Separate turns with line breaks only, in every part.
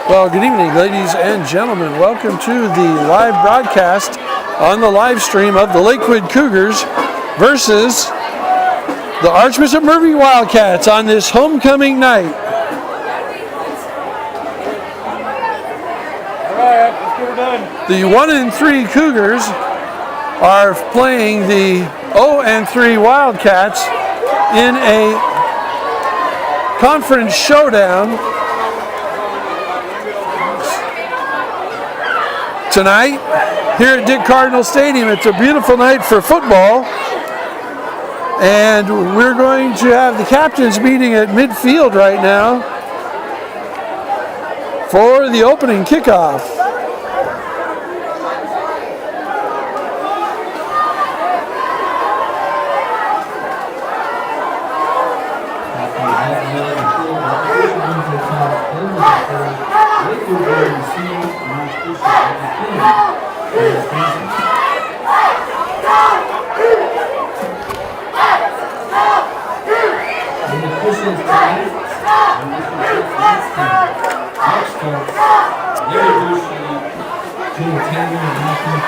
Well, good evening, ladies and gentlemen. Welcome to the live broadcast on the live stream of the Lakewood Cougars versus the Archbishop Murphy Wildcats on this homecoming night.
All right, let's get her done.
The 1-3 Cougars are playing the 0-3 Wildcats in a conference showdown tonight here at Dick Cardinal Stadium. It's a beautiful night for football, and we're going to have the captains meeting at midfield right now for the opening kickoff.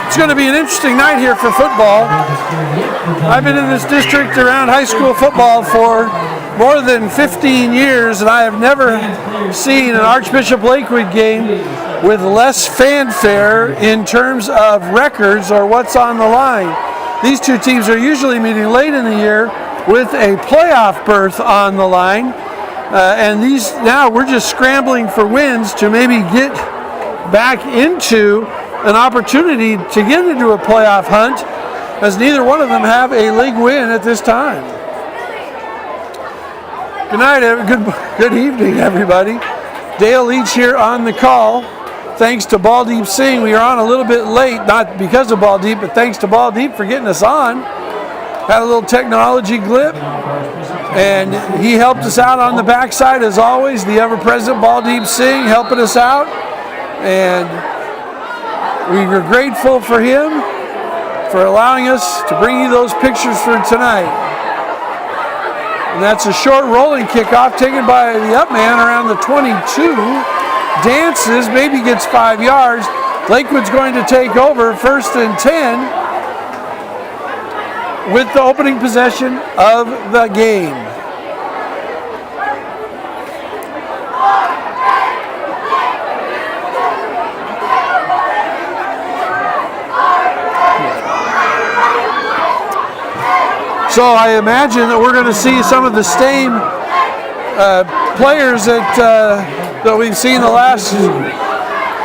It's going to be an interesting night here for football. I've been in this district around high school football for more than 15 years, and I have never seen an Archbishop Lakewood game with less fanfare in terms of records or what's on the line. These two teams are usually meeting late in the year with a playoff berth on the line, and these now we're just scrambling for wins to maybe get back into an opportunity to get into a playoff hunt, as neither one of them have a league win at this time. Good night, good evening, everybody. Dale Leach here on the call. Thanks to Ball Deep Singh, we are on a little bit late, not because of Ball Deep, but thanks to Ball Deep for getting us on. Had a little technology glitch, and he helped us out on the backside as always. The ever-present Ball Deep Singh helping us out, and we were grateful for him for allowing us to bring you those pictures for tonight. And that's a short rolling kickoff taken by the up man around the 22. Dances, maybe gets 5 yards. Lakewood's going to take over 1st and 10 with the opening possession of the game. So I imagine that we're going to see some of the same players that we've seen the last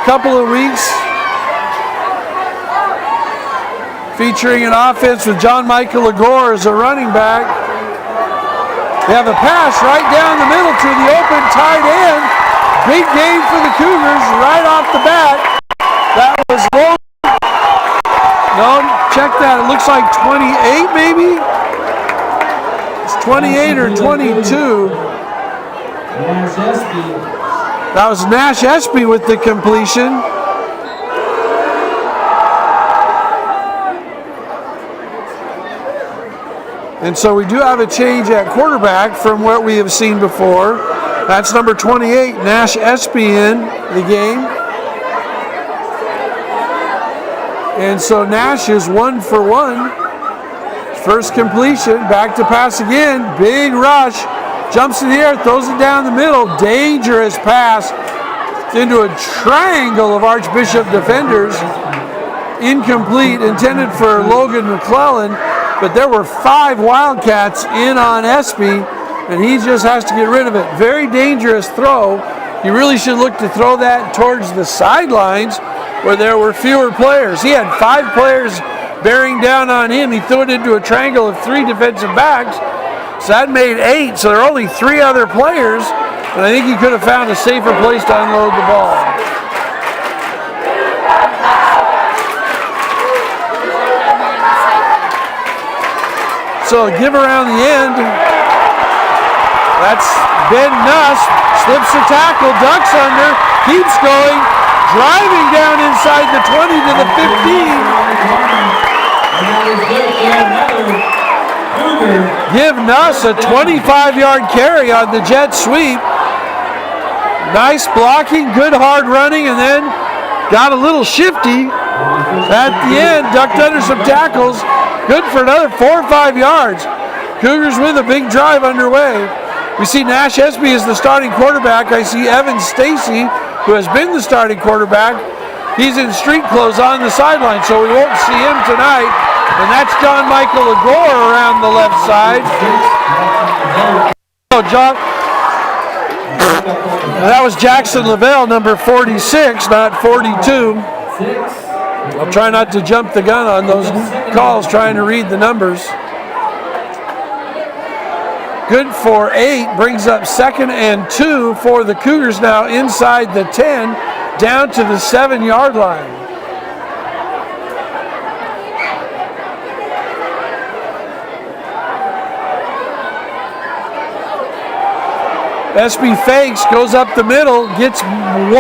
couple of weeks, featuring an offense with John Michael Lagore as a running back. They have a pass right down the middle to the open tight end. Big game for the Cougars right off the bat. That was low. No, check that. It looks like 28 maybe. 28 or 22. That was Nash Espy with the completion. And so we do have a change at quarterback from what we have seen before. That's number 28, Nash Espy in the game. And so Nash is 1 for 1. First completion, back to pass again, big rush, jumps in the air, throws it down the middle, dangerous pass into a triangle of Archbishop defenders, incomplete, intended for Logan McClellan, but there were 5 Wildcats in on Espy, and he just has to get rid of it. Very dangerous throw. You really should look to throw that towards the sidelines where there were fewer players. He had 5 players bearing down on him. He threw it into a triangle of 3 defensive backs, so that made 8, so there are only 3 other players, and I think he could have found a safer place to unload the ball. So give around the end. That's Ben Nuss, slips the tackle, ducks under, keeps going, driving down inside the 20 to the 15. Give Nuss a 25-yard carry on the jet sweep. Nice blocking, good hard running, and then got a little shifty at the end, ducked under some tackles. Good for another 4 or 5 yards. Cougars with a big drive underway. We see Nash Espy as the starting quarterback. I see Evan Stacy, who has been the starting quarterback. He's in street clothes on the sideline, so we won't see him tonight. And that's John Michael Agor around the left side. Oh, John. That was Jackson Lavelle, number 46, not 42. I'll try not to jump the gun on those calls, trying to read the numbers. Good for 8, brings up 2nd and 2 for the Cougars now inside the 10, down to the 7-yard line. Espy fakes, goes up the middle, gets 1,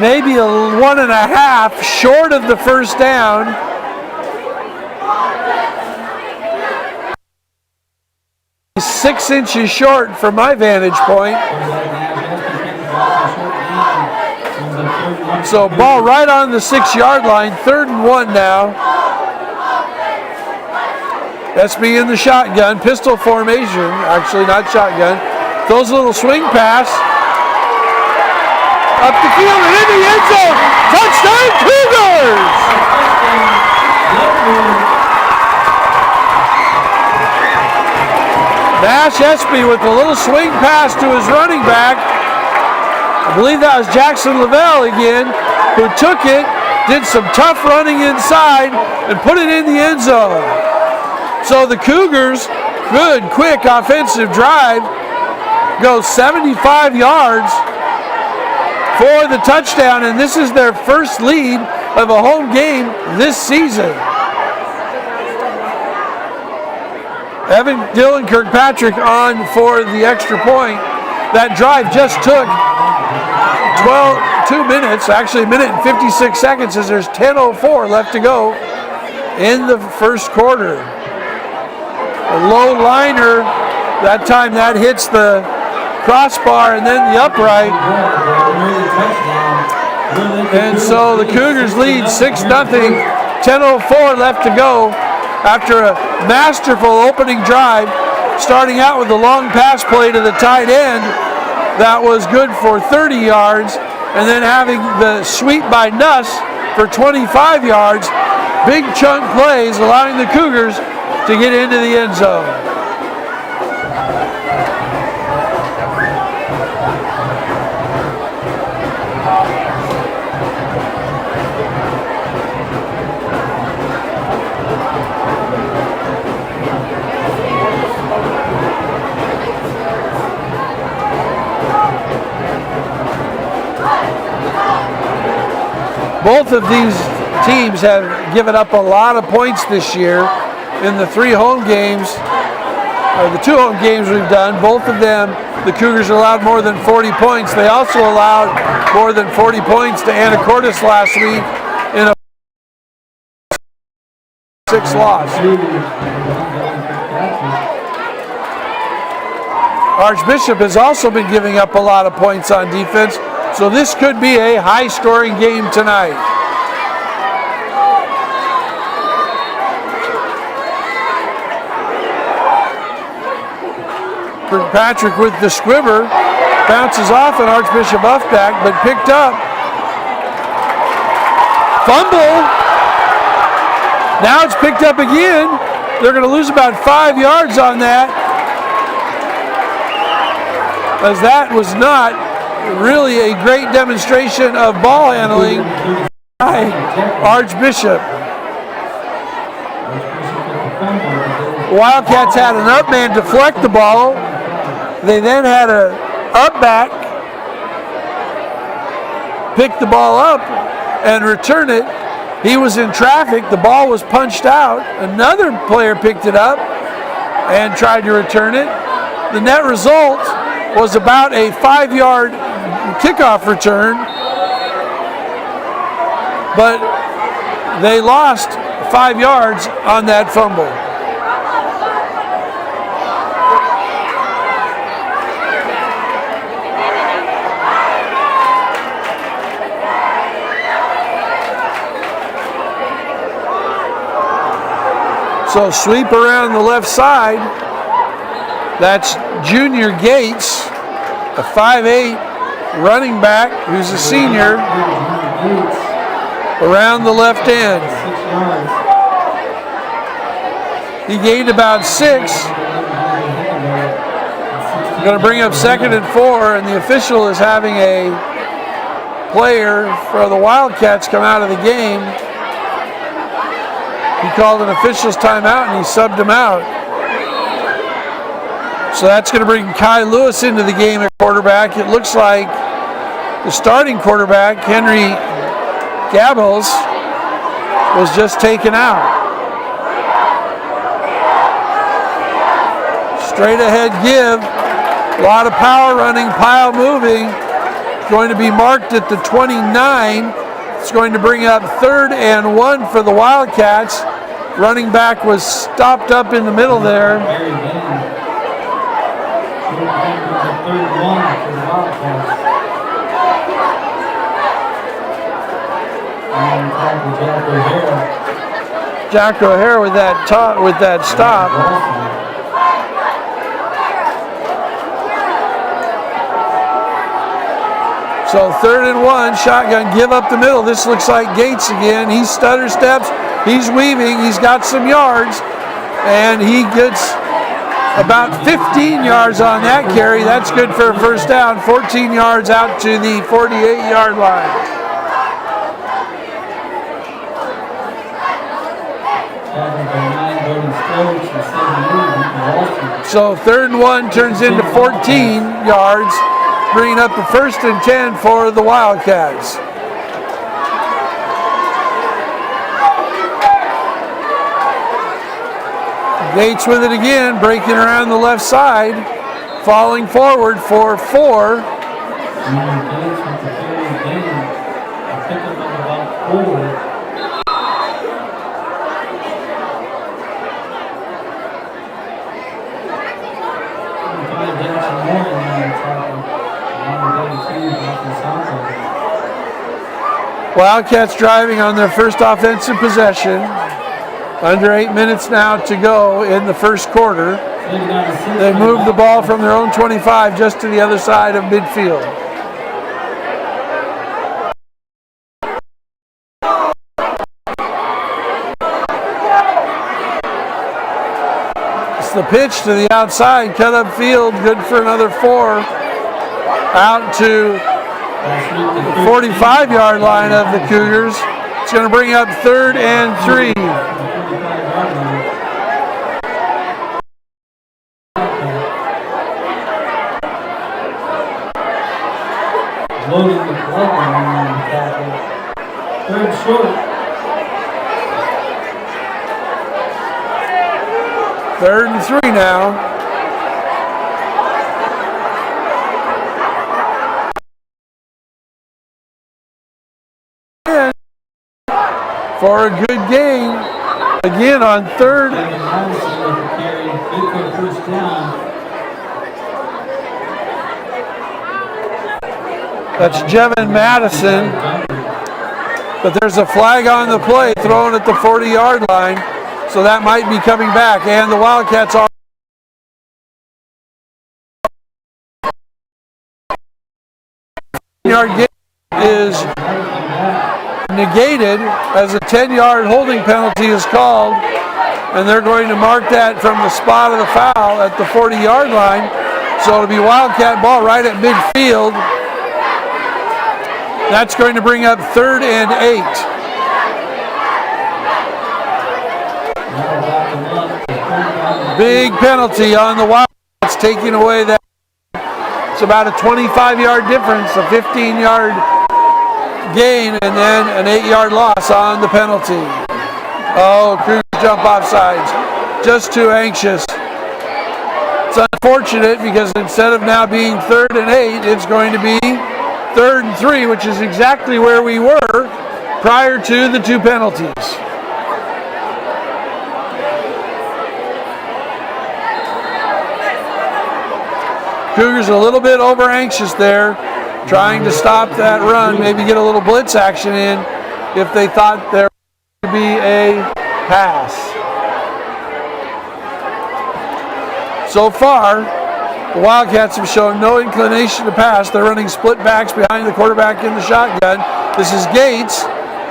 maybe a 1.5, short of the first down. He's 6 inches short from my vantage point. So ball right on the 6-yard line, 3rd and 1 now. Espy in the shotgun, pistol formation, actually not shotgun. Throws a little swing pass. Up the field and in the end zone. Touchdown Cougars! Nash Espy with a little swing pass to his running back. I believe that was Jackson Lavelle again, who took it, did some tough running inside, and put it in the end zone. So the Cougars, good, quick offensive drive, goes 75 yards for the touchdown, and this is their first lead of a home game this season. Evan Dylan Kirkpatrick on for the extra point. That drive just took 2 minutes, actually a minute and 56 seconds, as there's 10:04 left to go in the first quarter. A low liner, that time that hits the crossbar and then the upright. And so the Cougars lead 6-0, 10:04 left to go after a masterful opening drive, starting out with a long pass play to the tight end that was good for 30 yards, and then having the sweep by Nuss for 25 yards. Big chunk plays allowing the Cougars to get into the end zone. Both of these teams have given up a lot of points this year in the 3 home games, or the 2 home games we've done. Both of them, the Cougars allowed more than 40 points. They also allowed more than 40 points to Anacortes last week in a 6 loss. Archbishop has also been giving up a lot of points on defense, so this could be a high-scoring game tonight. Kirkpatrick with the squibber, bounces off an Archbishop Uffback, but picked up. Fumble. Now it's picked up again. They're going to lose about 5 yards on that, as that was not really a great demonstration of ball handling by Archbishop. Wildcats had an up man deflect the ball. They then had a up back pick the ball up and return it. He was in traffic. The ball was punched out. Another player picked it up and tried to return it. The net result was about a 5-yard kickoff return, but they lost 5 yards on that fumble. So sweep around the left side. That's Junior Gates, a 5'8" running back who's a senior, around the left end. He gained about 6. Going to bring up 2nd and 4, and the official is having a player for the Wildcats come out of the game. He called an official's timeout and he subbed him out. So that's going to bring Kai Lewis into the game at quarterback. It looks like the starting quarterback, Henry Gabels, was just taken out. Straight ahead give. A lot of power running, pile moving. Going to be marked at the 29. It's going to bring up 3rd and 1 for the Wildcats. Running back was stopped up in the middle there. Jack O'Hare with that stop. So 3rd and 1, shotgun, give up the middle. This looks like Gates again. He stutter steps, he's weaving, he's got some yards, and he gets about 15 yards on that carry. That's good for a first down. 14 yards out to the 48-yard line. So 3rd and 1 turns into 14 yards. Bringing up the 1st and 10 for the Wildcats. Gates with it again, breaking around the left side, falling forward for 4. Wildcats driving on their first offensive possession. Under 8 minutes now to go in the first quarter. They moved the ball from their own 25 just to the other side of midfield. It's the pitch to the outside, cut up field, good for another 4. Out to the 45-yard line of the Cougars. It's going to bring up 3rd and 3.
Loading the plug on the tackle. 3rd short.
3rd and 3 now. And for a good gain. Again on 3rd. That's Jevin Madison. But there's a flag on the play thrown at the 40-yard line. So that might be coming back. And the Wildcats are yard gain is negated as a 10-yard holding penalty is called. And they're going to mark that from the spot of the foul at the 40-yard line. So it'll be Wildcat ball right at midfield. That's going to bring up 3rd and 8. Big penalty on the Wildcats, taking away that. It's about a 25-yard difference, a 15-yard gain, and then an 8-yard loss on the penalty. Oh, Cougars jump off sides. Just too anxious. It's unfortunate because instead of now being 3rd and 8, it's going to be 3rd and 3, which is exactly where we were prior to the 2 penalties. Cougars a little bit over anxious there, trying to stop that run, maybe get a little blitz action in if they thought there would be a pass. So far, the Wildcats have shown no inclination to pass. They're running split backs behind the quarterback in the shotgun. This is Gates,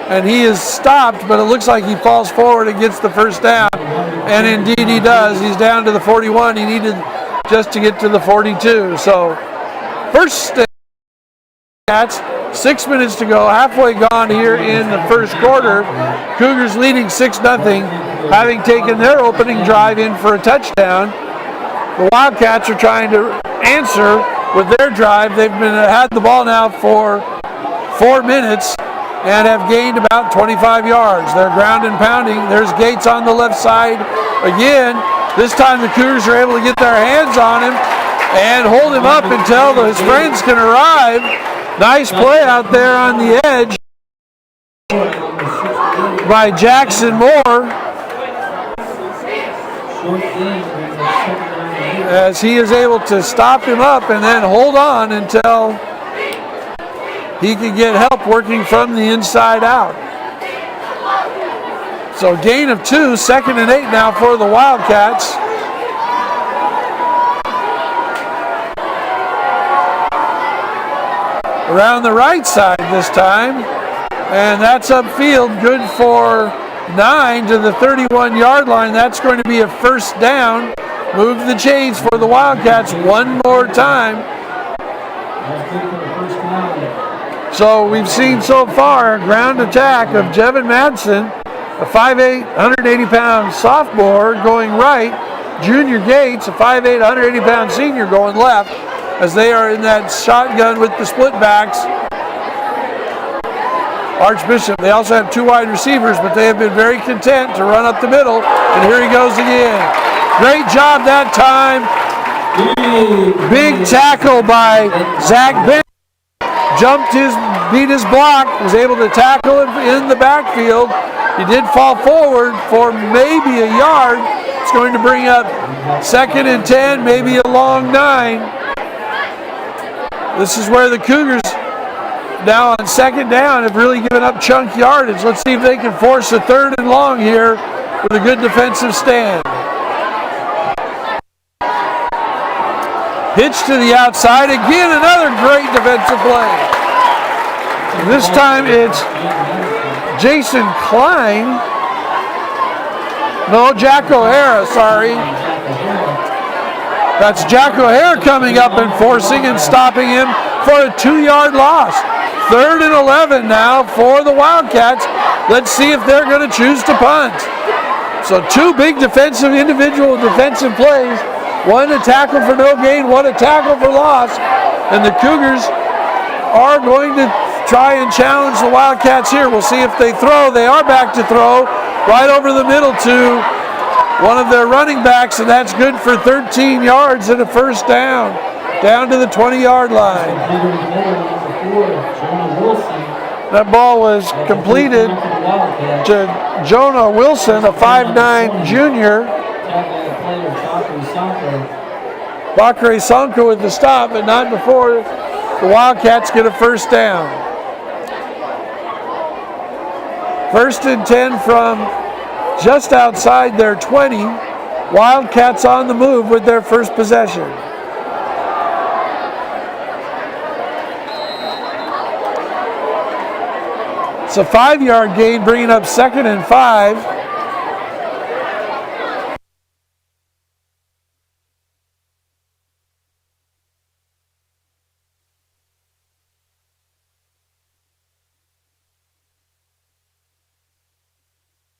and he is stopped, but it looks like he falls forward and gets the first down. And indeed he does. He's down to the 41. He needed just to get to the 42. So first Cats, 6 minutes to go, halfway gone here in the first quarter. Cougars leading 6-0, having taken their opening drive in for a touchdown. The Wildcats are trying to answer with their drive. They've had the ball now for 4 minutes and have gained about 25 yards. They're ground and pounding. There's Gates on the left side again. This time the Cougars are able to get their hands on him and hold him up until his friends can arrive. Nice play out there on the edge by Jackson Moore, as he is able to stop him up and then hold on until he can get help working from the inside out. So gain of 2, 2nd and 8 now for the Wildcats. Around the right side this time, and that's upfield, good for 9 to the 31-yard line. That's going to be a first down. Move the chains for the Wildcats one more time. So we've seen so far a ground attack of Jevin Madsen, a 5'8", 180-pound sophomore going right. Junior Gates, a 5'8", 180-pound senior going left, as they are in that shotgun with the split backs. Archbishop, they also have 2 wide receivers, but they have been very content to run up the middle, and here he goes again. Great job that time. Big tackle by Zach Ben. Beat his block, was able to tackle him in the backfield. He did fall forward for maybe a yard. It's going to bring up 2nd and 10, maybe a long 9. This is where the Cougars, now on 2nd down, have really given up chunk yardage. Let's see if they can force a 3rd and long here with a good defensive stand. Pitch to the outside. Again, another great defensive play. This time it's Jason Klein. No, Jack O'Hara, sorry. That's Jack O'Hara coming up and forcing and stopping him for a 2-yard loss. 3rd and 11 now for the Wildcats. Let's see if they're going to choose to punt. So 2 big individual defensive plays. One a tackle for no gain, one a tackle for loss. And the Cougars are going to try and challenge the Wildcats here. We'll see if they throw. They are back to throw right over the middle to one of their running backs, and that's good for 13 yards and a first down to the 20-yard line. That ball was completed to Jonah Wilson, a 5'9 junior. Bakre Sanko with the stop, but not before the Wildcats get a first down. 1st and 10 from just outside their 20. Wildcats on the move with their first possession. It's a 5-yard gain, bringing up 2nd and 5.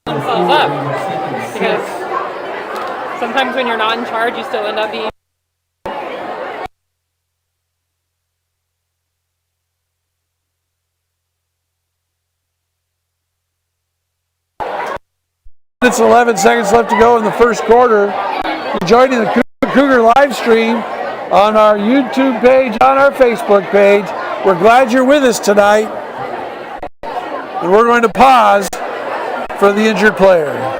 Themselves up, because sometimes when you're not in charge, you still end up being.
It's 11 seconds left to go in the first quarter. You're joining the Cougar live stream on our YouTube page, on our Facebook page. We're glad you're with us tonight. And we're going to pause for the injured player.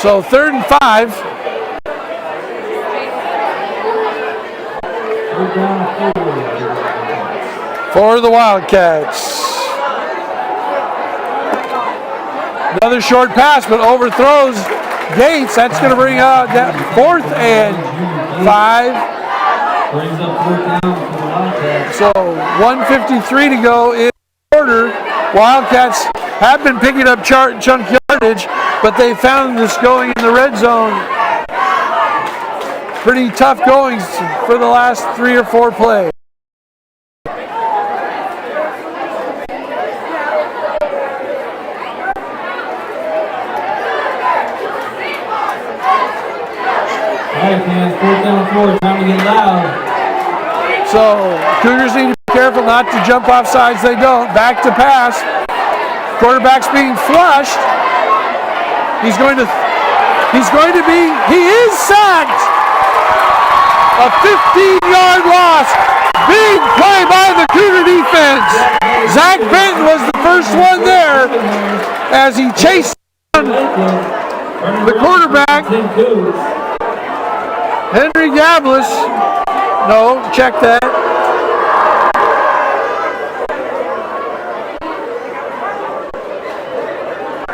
So 3rd and 5. For the Wildcats. Another short pass, but overthrows Gates. That's going to bring out 4th and 5.
Brings up 4th down for the Wildcats.
So 1:53 to go in the quarter. Wildcats have been picking up chunk yardage, but they found this going in the red zone. Pretty tough goings for the last 3 or 4 plays.
All right, fans, 4th down 4, time to get loud.
So Cougars need to be careful not to jump off sides. They don't. Back to pass. Quarterback's being flushed. He is sacked. A 15-yard loss. Big play by the Cougar defense. Zach Benton was the first one there as he chased the quarterback. Henry Gablis. No, check that.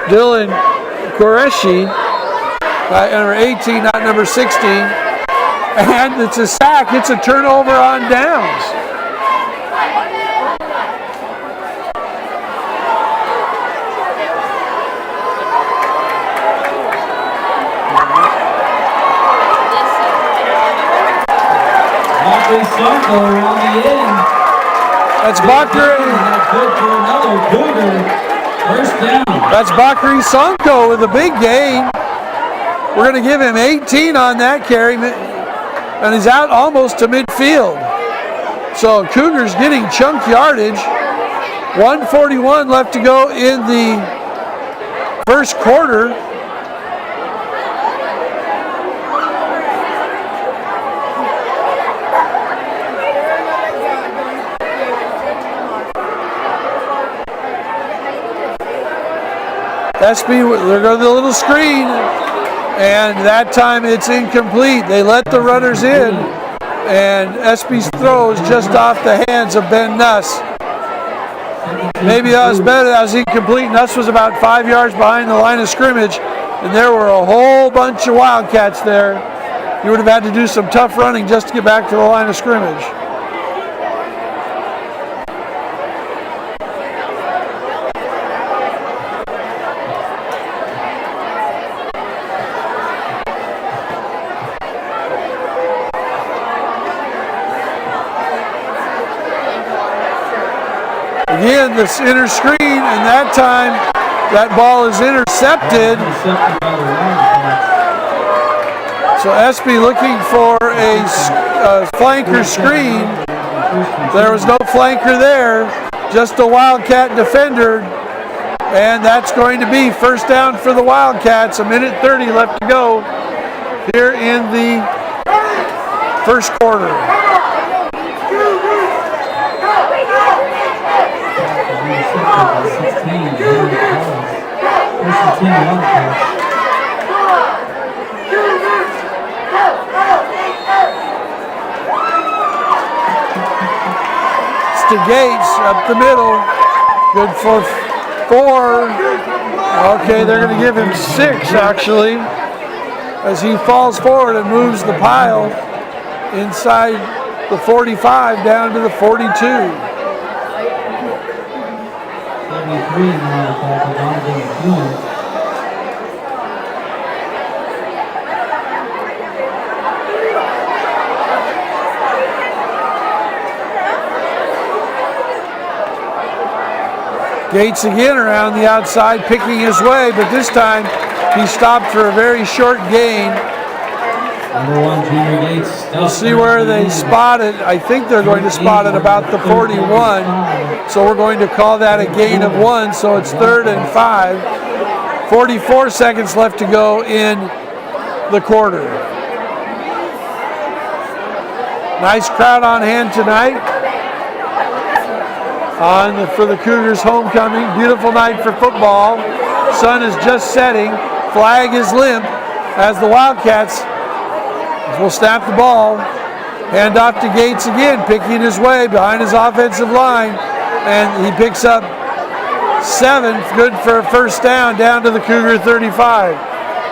Dylan Qureshi, number 18, not number 16. And it's a sack. It's a turnover on downs.
Sonko around the end.
That's Bakri.
Good for another Cougar. 1st down.
That's Bakri Sonko with a big gain. We're going to give him 18 on that carry, and he's out almost to midfield. So Cougars getting chunk yardage. 1:41 left to go in the first quarter. SB, they're going to the little screen, and that time it's incomplete. They let the runners in, and SB's throw is just off the hands of Ben Nuss. Maybe that was better. That was incomplete. Nuss was about 5 yards behind the line of scrimmage, and there were a whole bunch of Wildcats there. You would have had to do some tough running just to get back to the line of scrimmage. Again, this inner screen, and that time that ball is intercepted. So SB looking for a flanker screen. There was no flanker there, just a Wildcat defender. And that's going to be 1st down for the Wildcats. 1:30 left to go here in the first quarter. To Gates up the middle, good for 4. Okay, they're going to give him 6 actually, as he falls forward and moves the pile inside the 45 down to the 42.
73 now,
Gates again around the outside, picking his way, but this time he stopped for a very short gain.
Number 1, Junior Gates.
We'll see where they spot it. I think they're going to spot it about the 41. So we're going to call that a gain of 1. So it's 3rd and 5. 44 seconds left to go in the quarter. Nice crowd on hand tonight for the Cougars homecoming. Beautiful night for football. Sun is just setting. Flag is limp. as the Wildcats will snap the ball. Hand off to Gates again, picking his way behind his offensive line. And he picks up 7, good for a first down to the Cougar 35.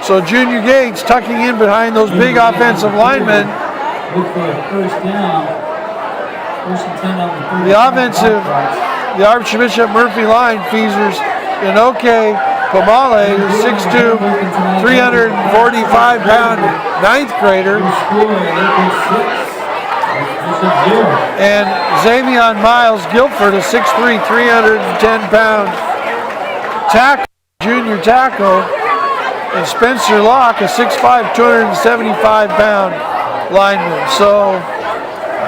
So Junior Gates tucking in behind those big offensive linemen.
Look for a first down. First and 10 on the
The Archbishop Murphy line features Inoke Pomale, who's 6'2", 345-pound ninth grader. And Zamion Miles Guilford, a 6'3", 310-pound tackle, junior tackle. And Spencer Locke, a 6'5", 275-pound lineman. So,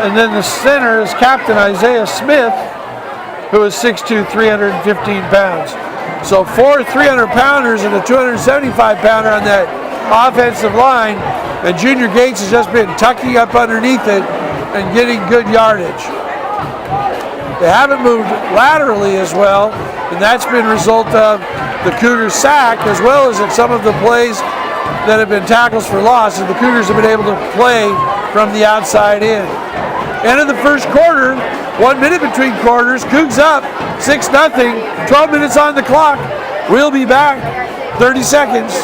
and then the center is Captain Isaiah Smith, who is 6'2", 315 pounds. So 4 300-pounders and a 275-pounder on that offensive line. And Junior Gates has just been tucking up underneath it and getting good yardage. They haven't moved laterally as well, and that's been a result of the Cougars' sack, as well as some of the plays that have been tackles for loss, and the Cougars have been able to play from the outside in. End of the first quarter, 1 minute between quarters, Cougs up 6-0, 12 minutes on the clock. We'll be back, 30 seconds.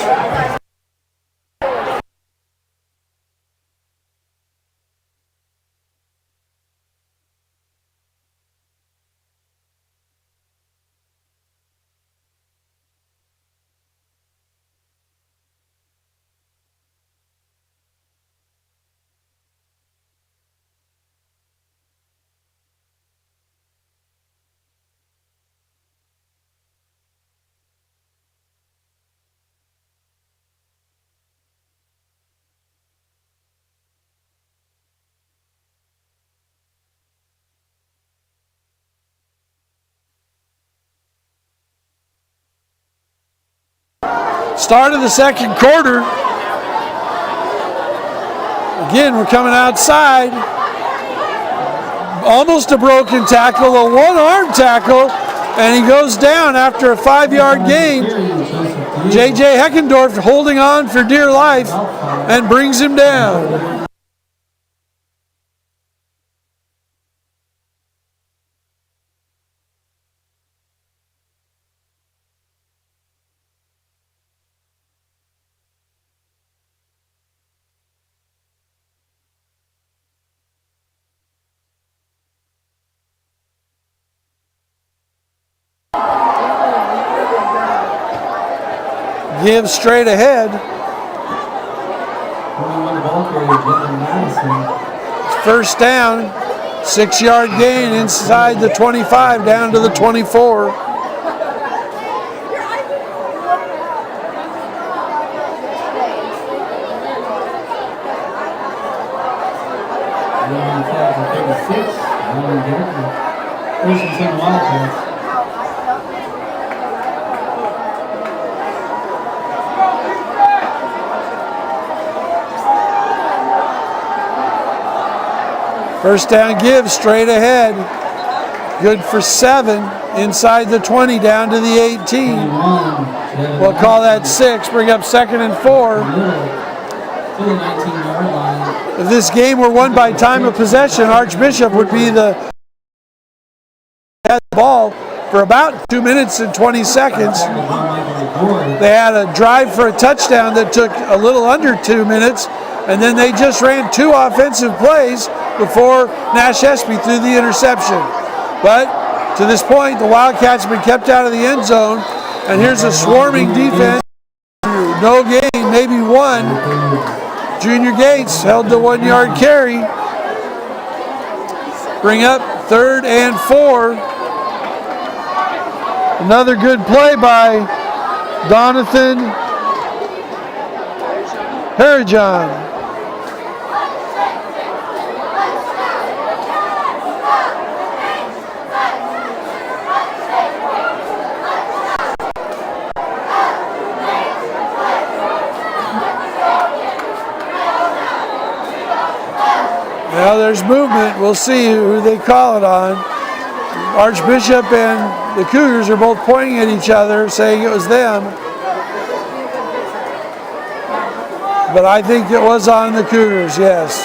Start of the second quarter. Again, we're coming outside. Almost a broken tackle, a one-arm tackle, and he goes down after a 5-yard gain. J.J. Heckendorf holding on for dear life and brings him down. Give straight ahead. First down, 6-yard gain inside the 25 down to the 24.
First and 10 Wildcats.
First down give straight ahead. Good for 7 inside the 20 down to the 18. We'll call that 6. Bring up 2nd and 4. If this game were won by time of possession, Archbishop would be the ball for about 2 minutes and 20 seconds. They had a drive for a touchdown that took a little under 2 minutes, and then they just ran 2 offensive plays before Nash Espy threw the interception. But to this point, the Wildcats have been kept out of the end zone, and here's a swarming defense. No gain, maybe 1. Junior Gates held the 1-yard carry. Bring up 3rd and 4. Another good play by Donathan Harajan. Well, there's movement. We'll see who they call it on. Archbishop and the Cougars are both pointing at each other, saying it was them. But I think it was on the Cougars, yes.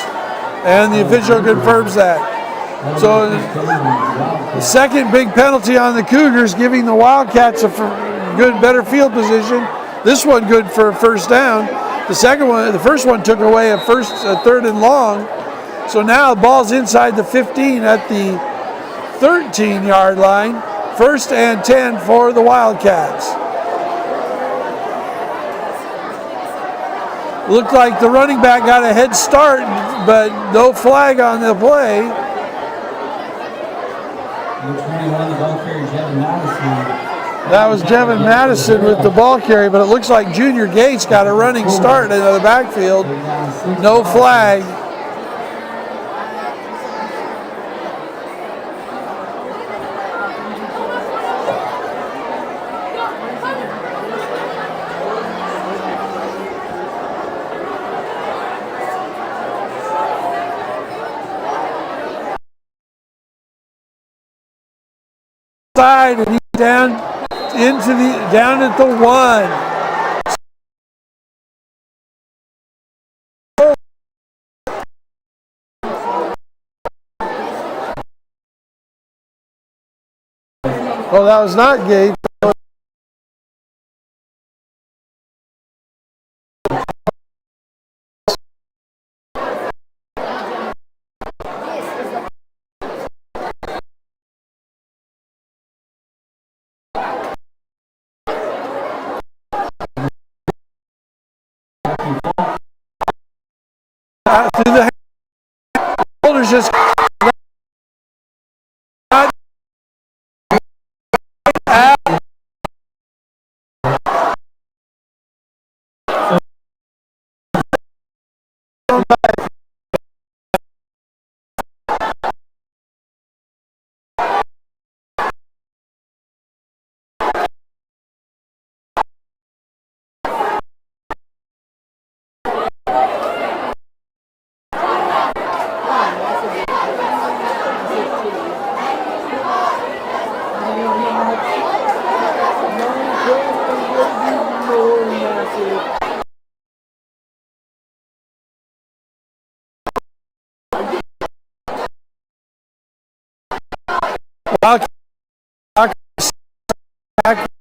And the official confirms that. So the second big penalty on the Cougars, giving the Wildcats a better field position. This one good for a first down. The first one took away a third and long. So now the ball's inside the 15 at the 13-yard line. 1st and 10 for the Wildcats. Looked like the running back got a head start, but no flag on the play. That was Jevin Madison with the ball carry, but it looks like Junior Gates got a running start into the backfield. No flag. And he's down at the 1. Well, that was not Gates. Through the shoulders, just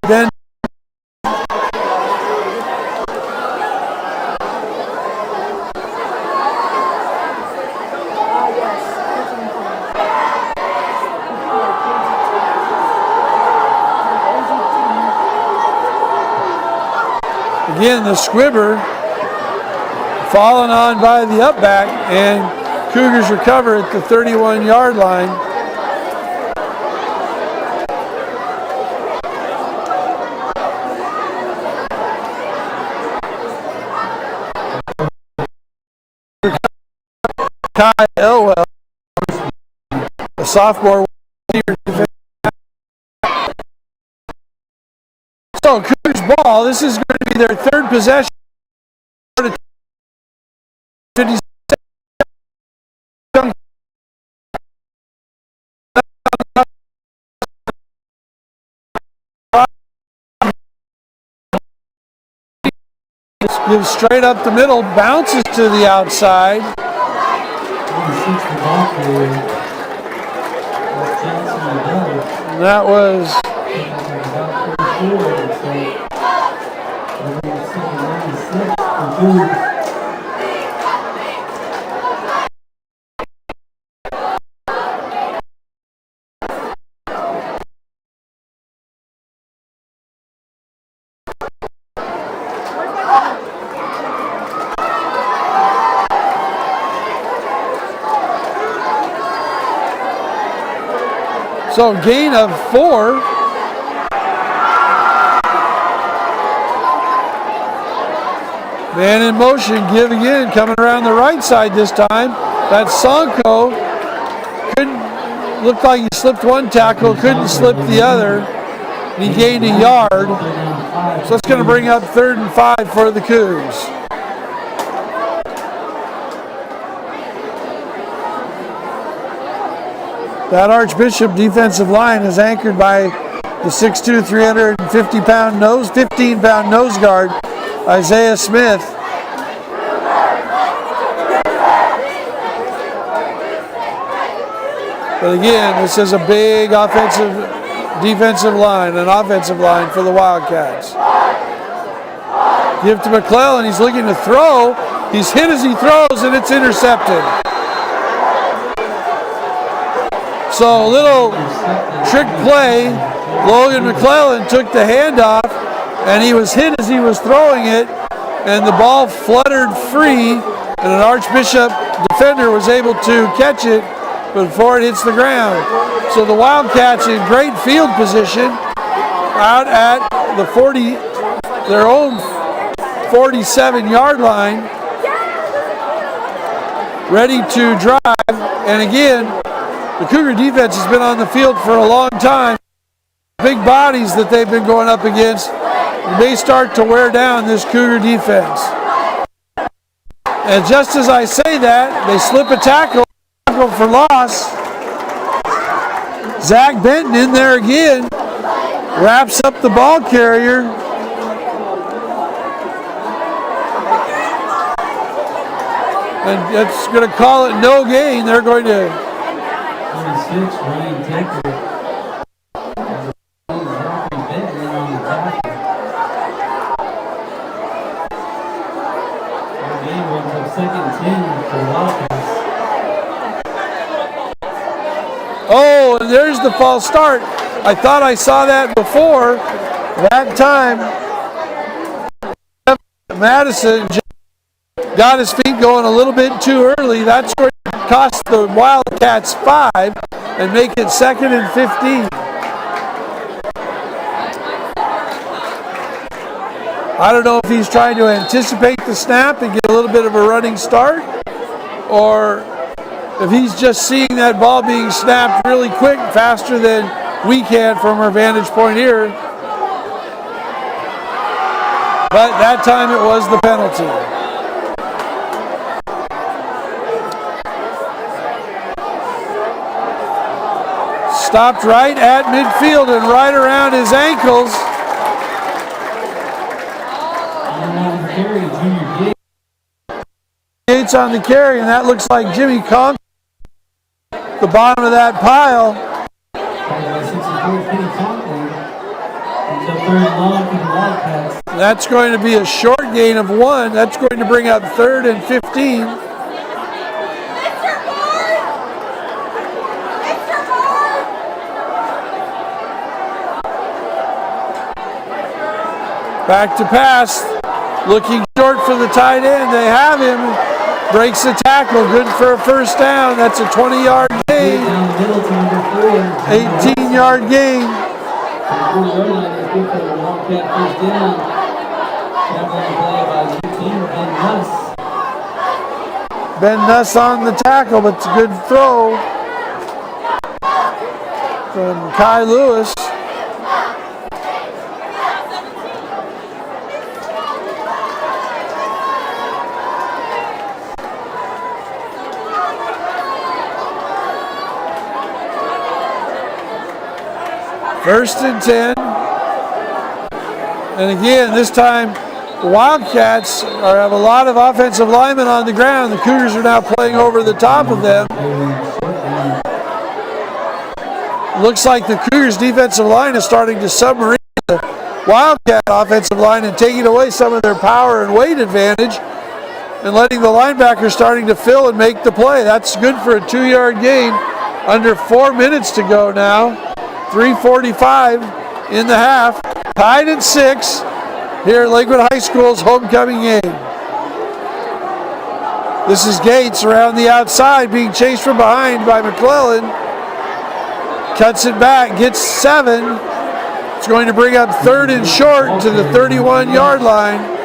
then again the squibber fallen on by the upback, and Cougars recover at the 31-yard line. Kai Elwell, a sophomore. So Cougars ball. This is going to be their third possession. Gives straight up the middle, bounces to the outside. And that was so gain of 4. Man in motion, give again, coming around the right side this time. That's Sonko. Looked like he slipped one tackle, couldn't slip the other. He gained a yard. So it's going to bring up 3rd and 5 for the Cougs. That Archbishop defensive line is anchored by the 6'2", 15-pound nose guard, Isaiah Smith. But again, this is a big defensive line, an offensive line for the Wildcats. Give to McClellan. He's looking to throw. He's hit as he throws, and it's intercepted. So a little trick play. Logan McClellan took the handoff, and he was hit as he was throwing it, and the ball fluttered free, and an Archbishop defender was able to catch it before it hits the ground. So the Wildcats in great field position out at the their own 47-yard line, ready to drive. And again, the Cougar defense has been on the field for a long time. Big bodies that they've been going up against may start to wear down this Cougar defense. And just as I say that, they slip a tackle for loss. Zach Benton in there again, wraps up the ball carrier. And it's going to call it no gain. They're going to
26, Ryan Taker.
Oh, and there's the false start. I thought I saw that before. That time, Madison got his feet going a little bit too early. That's going to cost the Wildcats 5 and make it 2nd and 15. I don't know if he's trying to anticipate the snap and get a little bit of a running start, or if he's just seeing that ball being snapped really quick, faster than we can from our vantage point here. But that time it was the penalty. Stopped right at midfield and right around his ankles. Gates on the carry, and that looks like Jimmy Conk. The bottom of that pile. That's going to be a short gain of 1. That's going to bring up 3rd and 15. Back to pass. Looking short for the tight end. They have him. Breaks the tackle. Good for a first down. That's a 20-yard gain. 18-yard gain. Ben Nuss on the tackle, but it's a good throw from Kai Lewis. First and 10. And again, this time the Wildcats have a lot of offensive linemen on the ground. The Cougars are now playing over the top of them. Looks like the Cougars defensive line is starting to submarine the Wildcat offensive line and taking away some of their power and weight advantage and letting the linebackers starting to fill and make the play. That's good for a 2-yard gain. Under 4 minutes to go now. 3:45 in the half. Tied at 6 here at Lakewood High School's homecoming game. This is Gates around the outside being chased from behind by McClellan. Cuts it back, gets 7. It's going to bring up 3rd and short to the 31-yard line.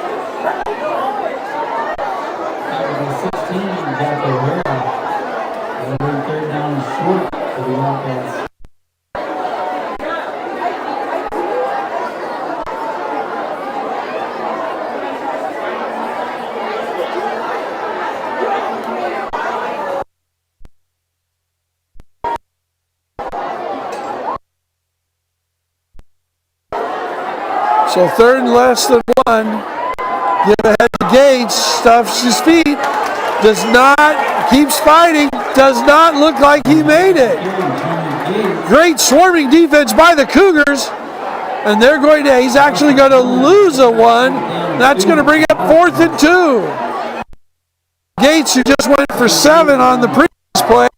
So 3rd and less than 1. Give ahead to Gates, stuffs his feet, does not keeps fighting. Does not look like he made it. Great swarming defense by the Cougars. And they're going to, he's actually going to lose a one. That's going to bring up 4th and 2. Gates, who just went for 7 on the previous play,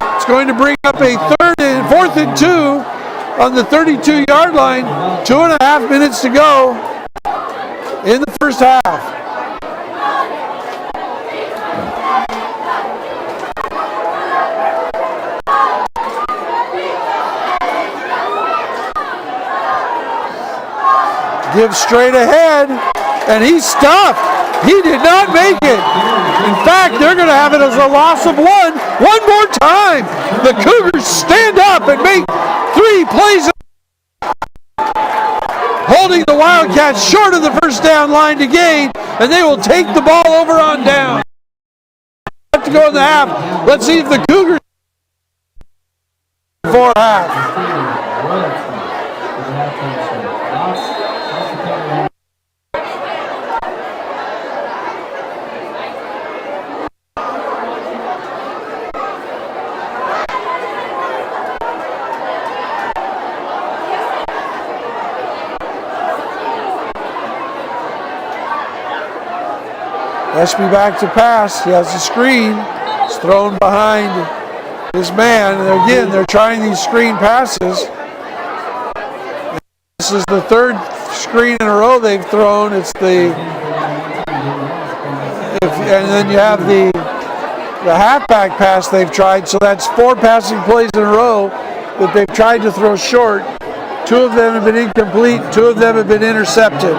it's going to bring up a 4th and 2 on the 32-yard line. 2.5 minutes to go in the first half. Gives straight ahead, and he's stuffed. He did not make it. In fact, they're going to have it as a loss of 1. One more time. The Cougars stand up and make 3 plays, holding the Wildcats short of the first down line to gain, and they will take the ball over on down. Have to go in the half. Let's see if the Cougars for half. Espy back to pass. He has a screen. It's thrown behind his man. And again, they're trying these screen passes. This is the 3rd screen in a row they've thrown. It's the and then you have the halfback pass they've tried. So that's 4 passing plays in a row that they've tried to throw short. 2 of them have been incomplete. 2 of them have been intercepted.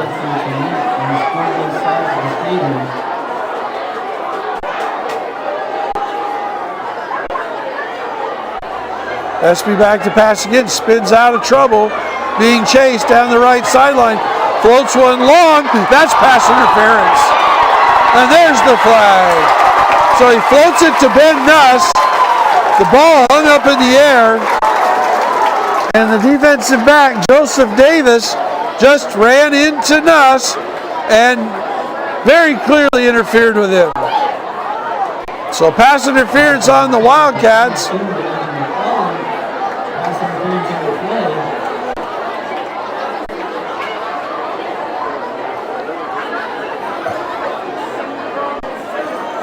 Espy back to pass again, spins out of trouble, being chased down the right sideline, floats one long, that's pass interference. And there's the flag. So he floats it to Ben Nuss, the ball hung up in the air, and the defensive back, Joseph Davis, just ran into Nuss and very clearly interfered with him. So pass interference on the Wildcats.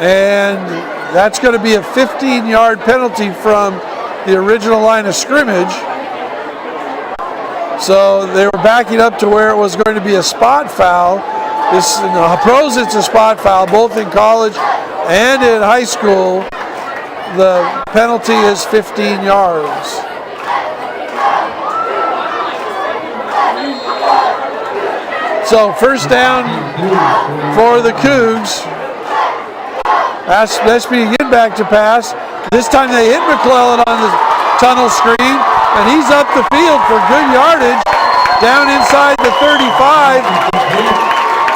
And that's going to be a 15-yard penalty from the original line of scrimmage. So they were backing up to where it was going to be a spot foul. This, in the pros, it's a spot foul, both in college and in high school. The penalty is 15 yards. So first down for the Cougs. Espy again back to pass. This time they hit McClellan on the tunnel screen, and he's up the field for good yardage, down inside the 35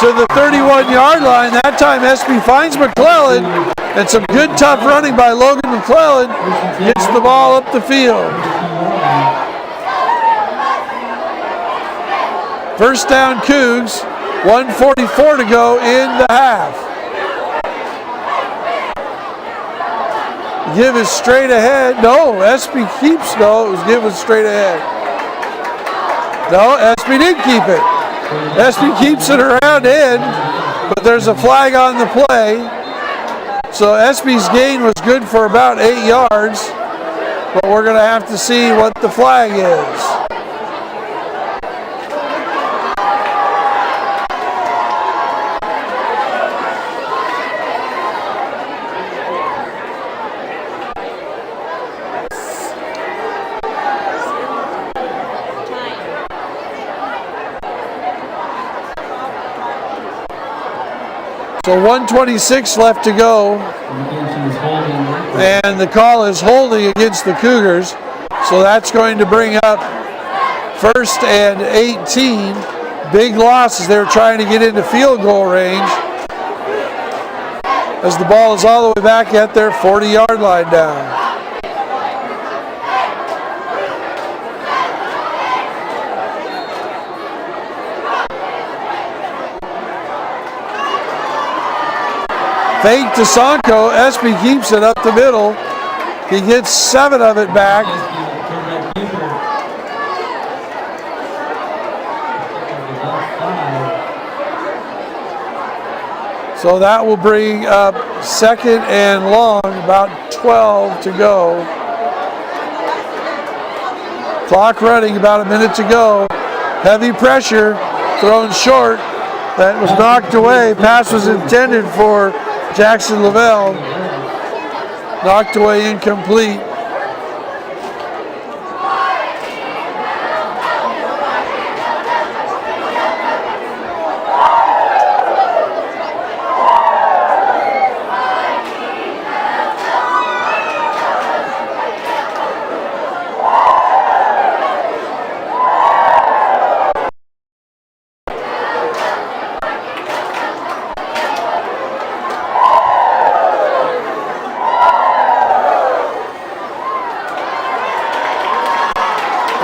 to the 31-yard line. That time Espy finds McClellan, and some good tough running by Logan McClellan gets the ball up the field. First down Cougs, 1:44 to go in the half. Give is straight ahead. No, Espy keeps. No, it was straight ahead. No, Espy did keep it. Espy keeps it around in, but there's a flag on the play. So Espy's gain was good for about 8 yards, but we're going to have to see what the flag is. So 1:26 left to go, and the call is holding against the Cougars. So that's going to bring up 1st and 18. Big loss as they're trying to get into field goal range, as the ball is all the way back at their 40-yard line down. Fake to Sonko. Espy keeps it up the middle. He gets 7 of it back. So that will bring up 2nd and long, about 12 to go. Clock running, about a minute to go. Heavy pressure, thrown short. That was knocked away. Pass was intended for Jackson Lavelle. Knocked away, incomplete.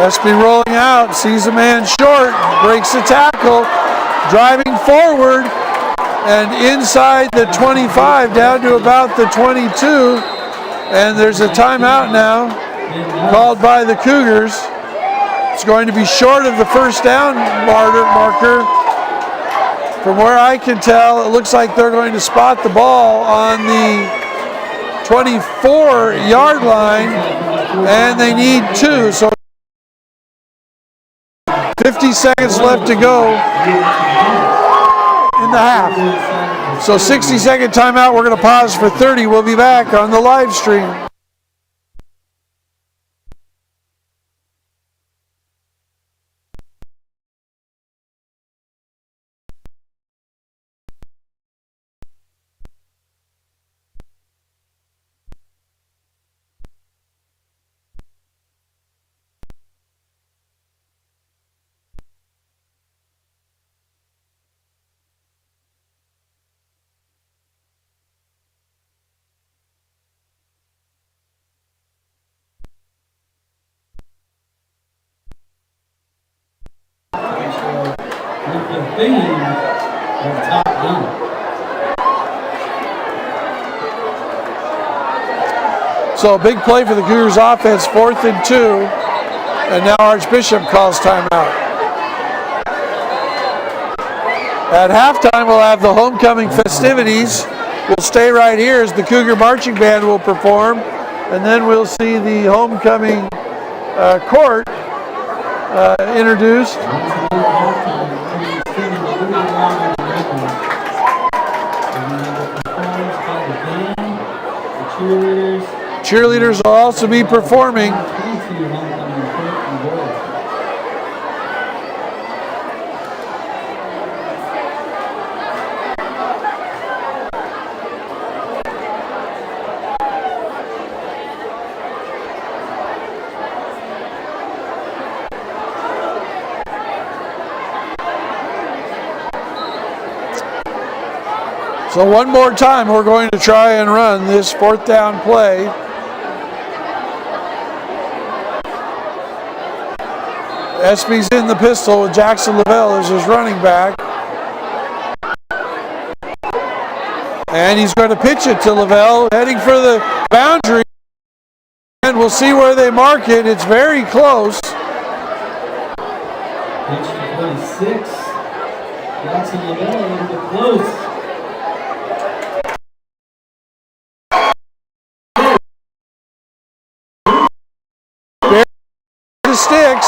Espy rolling out, sees a man short, breaks the tackle, driving forward and inside the 25 down to about the 22. And there's a timeout now called by the Cougars. It's going to be short of the first down marker. From where I can tell, it looks like they're going to spot the ball on the 24-yard line, and they need 2. So 50 seconds left to go in the half. So 60-second timeout. We're going to pause for 30. We'll be back on the live stream. So a big play for the Cougars offense, 4th and 2, and now Archbishop calls timeout. At halftime, we'll have the homecoming festivities. We'll stay right here as the Cougar Marching Band will perform, and then we'll see the homecoming court introduced. Cheerleaders will also be performing. So one more time, we're going to try and run this 4th down play. Espy's in the pistol with Jackson Lavelle as his running back. And he's going to pitch it to Lavelle, heading for the boundary. And we'll see where they mark it. It's very close.
Pitch to 26. Jackson Lavelle into close.
Sticks.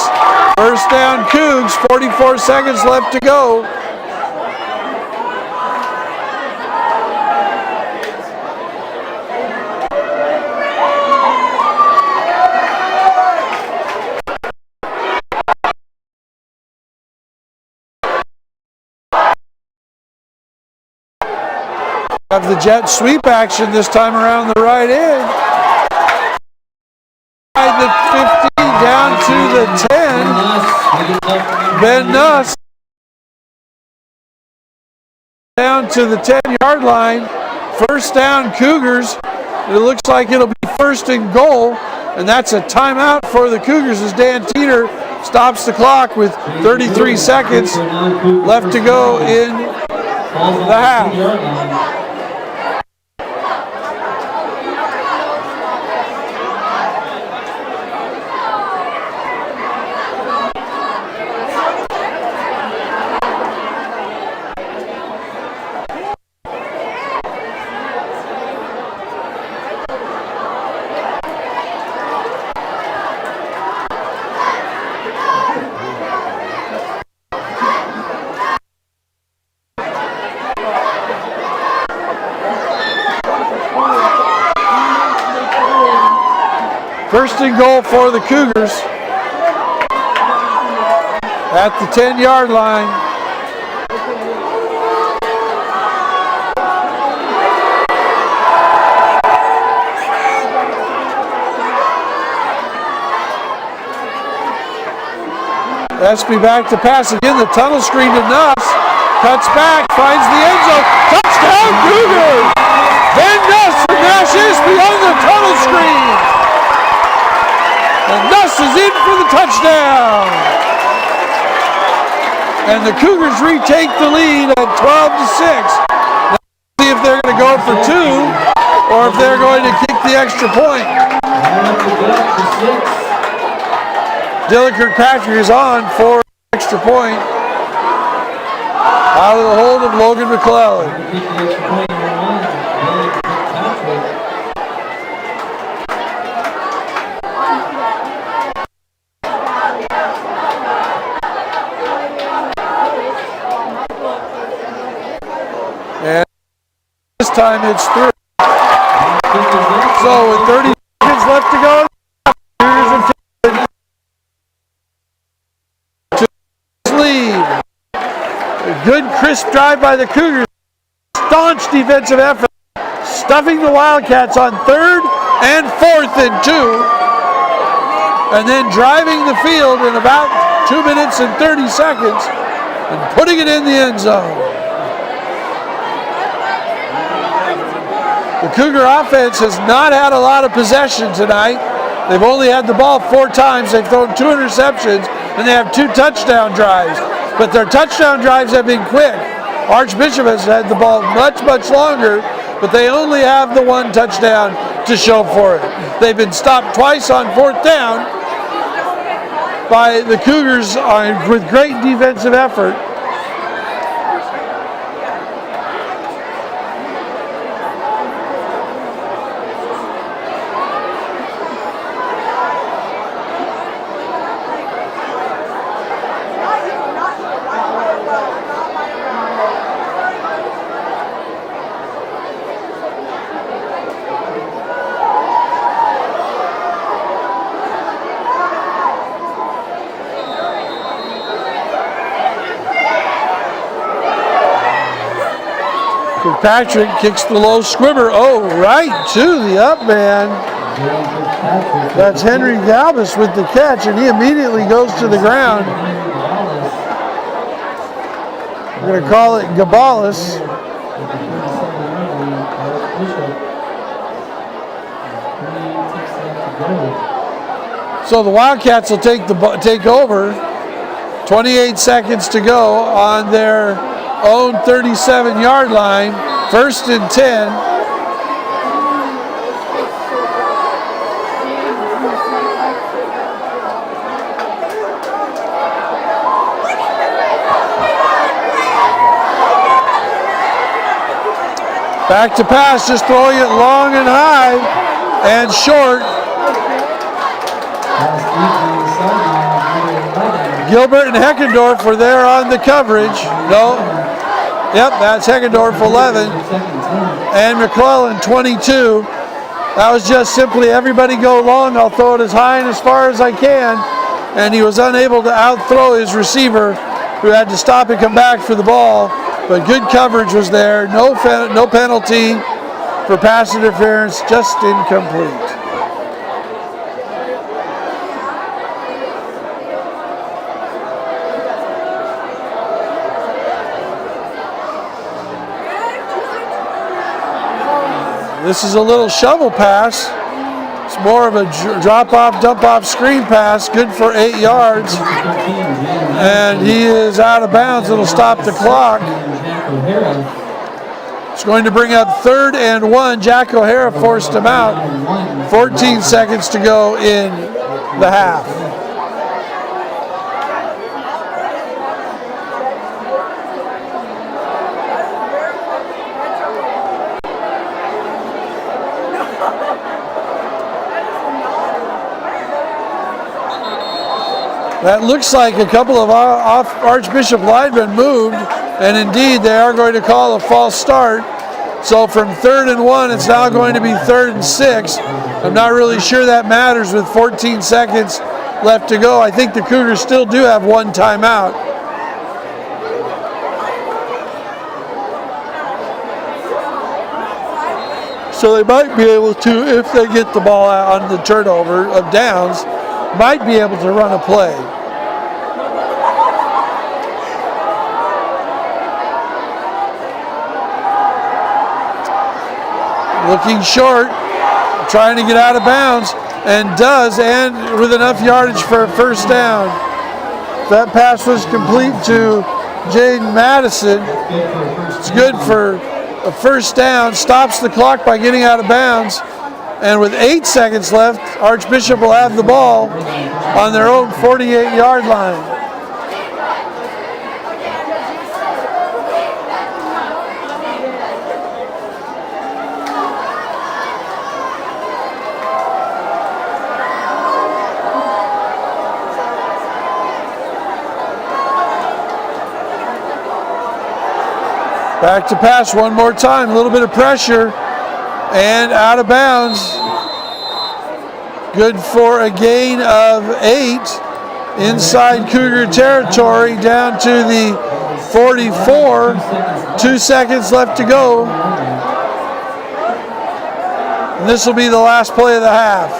First down Cougs, 44 seconds left to go. Have the jet sweep action this time around the right end. The 50 down to the 10. Ben Nuss down to the 10-yard line. First down Cougars. It looks like it'll be 1st and goal, and that's a timeout for the Cougars as Dan Teeter stops the clock with 33 seconds left to go in the half. First and goal for the Cougars at the 10-yard line. Espy back to pass again. The tunnel screen to Nuss. Cuts back, finds the end zone. Touchdown, Cougars! Van Nuss for Nash Espy on the tunnel screen. And Nuss is in for the touchdown. And the Cougars retake the lead at 12-6. Now see if they're going to go for two or if they're going to kick the extra point. Dylan Kirkpatrick is on for an extra point. Out of the hold of Logan McClellan. And this time it's through. So with 30 seconds left to go, lead. A good crisp drive by the Cougars. Staunch defensive effort. Stuffing the Wildcats on 3rd and 4th and 2. And then driving the field in about 2 minutes and 30 seconds and putting it in the end zone. The Cougar offense has not had a lot of possession tonight. They've only had the ball 4 times. They've thrown 2 interceptions, and they have 2 touchdown drives. But their touchdown drives have been quick. Archbishop has had the ball much, much longer, but they only have the 1 touchdown to show for it. They've been stopped twice on 4th down by the Cougars with great defensive effort. Kirkpatrick kicks the low squibber. Oh, right to the up man. That's Henry Galbus with the catch, and he immediately goes to the ground. We're going to call it Gabalis. So the Wildcats will take over. 28 seconds to go on their own 37-yard line. 1st and 10. Back to pass, just throwing it long and high and short. Gilbert and Heckendorf were there on the coverage. No. Yep, that's Heckendorf 11. And McClellan 22. That was just simply everybody go long. I'll throw it as high and as far as I can. And he was unable to outthrow his receiver, who had to stop and come back for the ball. But good coverage was there. No penalty for pass interference, just incomplete. This is a little shovel pass. It's more of a drop-off, dump-off screen pass, good for 8 yards. And he is out of bounds. It'll stop the clock. It's going to bring up 3rd and 1. Jack O'Hara forced him out. 14 seconds to go in the half. That looks like a couple of Archbishop linemen moved, and indeed they are going to call a false start So from 3rd and 1, it's now going to be 3rd and 6. I'm not really sure that matters with 14 seconds left to go. I think the Cougars still do have one timeout. So they might be able to, if they get the ball out on the turnover of downs, might be able to run a play. Looking short, trying to get out of bounds, and does, and with enough yardage for a first down. That pass was complete to Jaden Madison. It's good for a first down, stops the clock by getting out of bounds, and with 8 seconds left, Archbishop will have the ball on their own 48-yard line. Back to pass one more time, a little bit of pressure, and out of bounds. Good for a gain of 8 inside Cougar territory down to the 44. 2 seconds left to go. And this will be the last play of the half.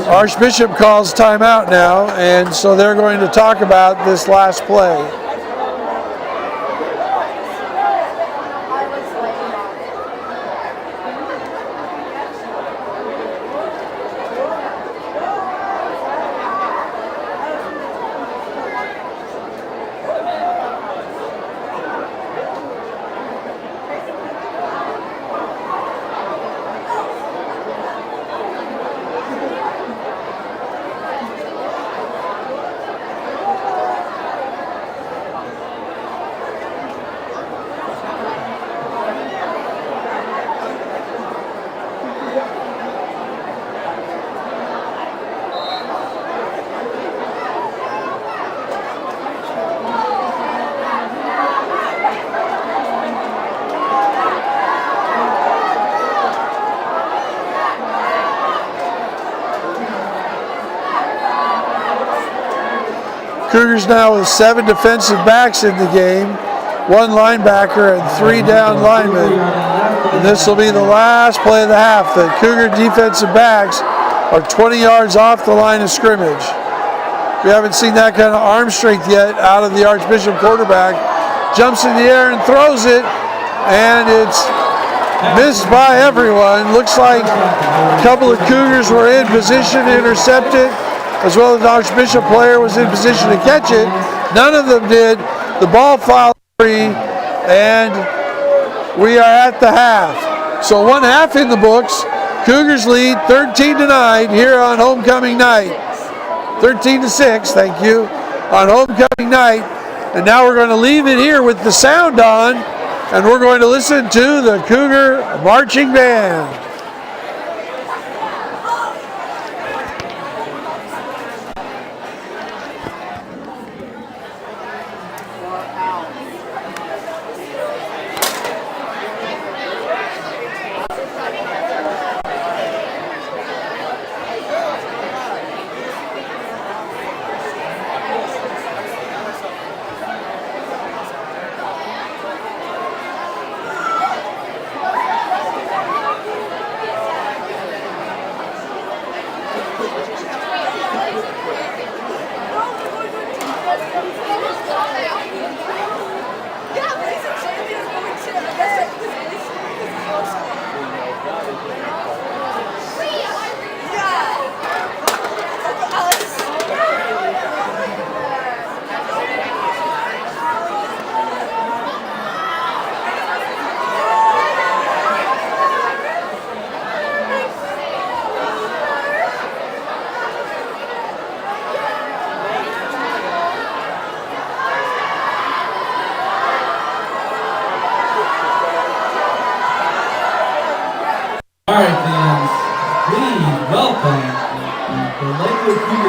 Archbishop calls timeout now, and so they're going to talk about this last play. Cougars now with 7 defensive backs in the game, 1 linebacker and 3 down linemen. And this will be the last play of the half. The Cougar defensive backs are 20 yards off the line of scrimmage. We haven't seen that kind of arm strength yet out of the Archbishop quarterback. Jumps in the air and throws it, and it's missed by everyone. Looks like a couple of Cougars were in position to intercept it, as well as the Archbishop player was in position to catch it. None of them did. The ball fouled free, and we are at the half. So 1 half in the books. Cougars lead 13-9 here on homecoming night. 13-6, thank you, on homecoming night. And now we're going to leave it here with the sound on, and we're going to listen to the Cougar Marching Band.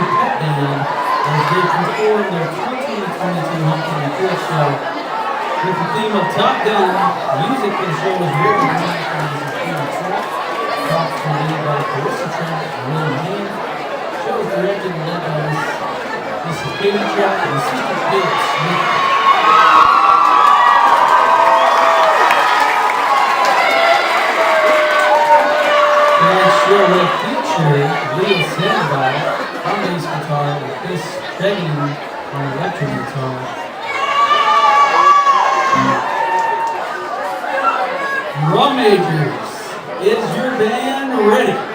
pep band as they perform their 2022 homecoming field show with the theme of Top Gun. Music for the show was written and arranged by the Security Track. Props were made by Carissa Track and William Hand. Show was directed and led by Mrs. Katie Track and Sister Kate Smith. Tonight's show will feature Leah Sandoval on bass guitar and Chris Tregging on electric guitar. Drum majors, is your band ready?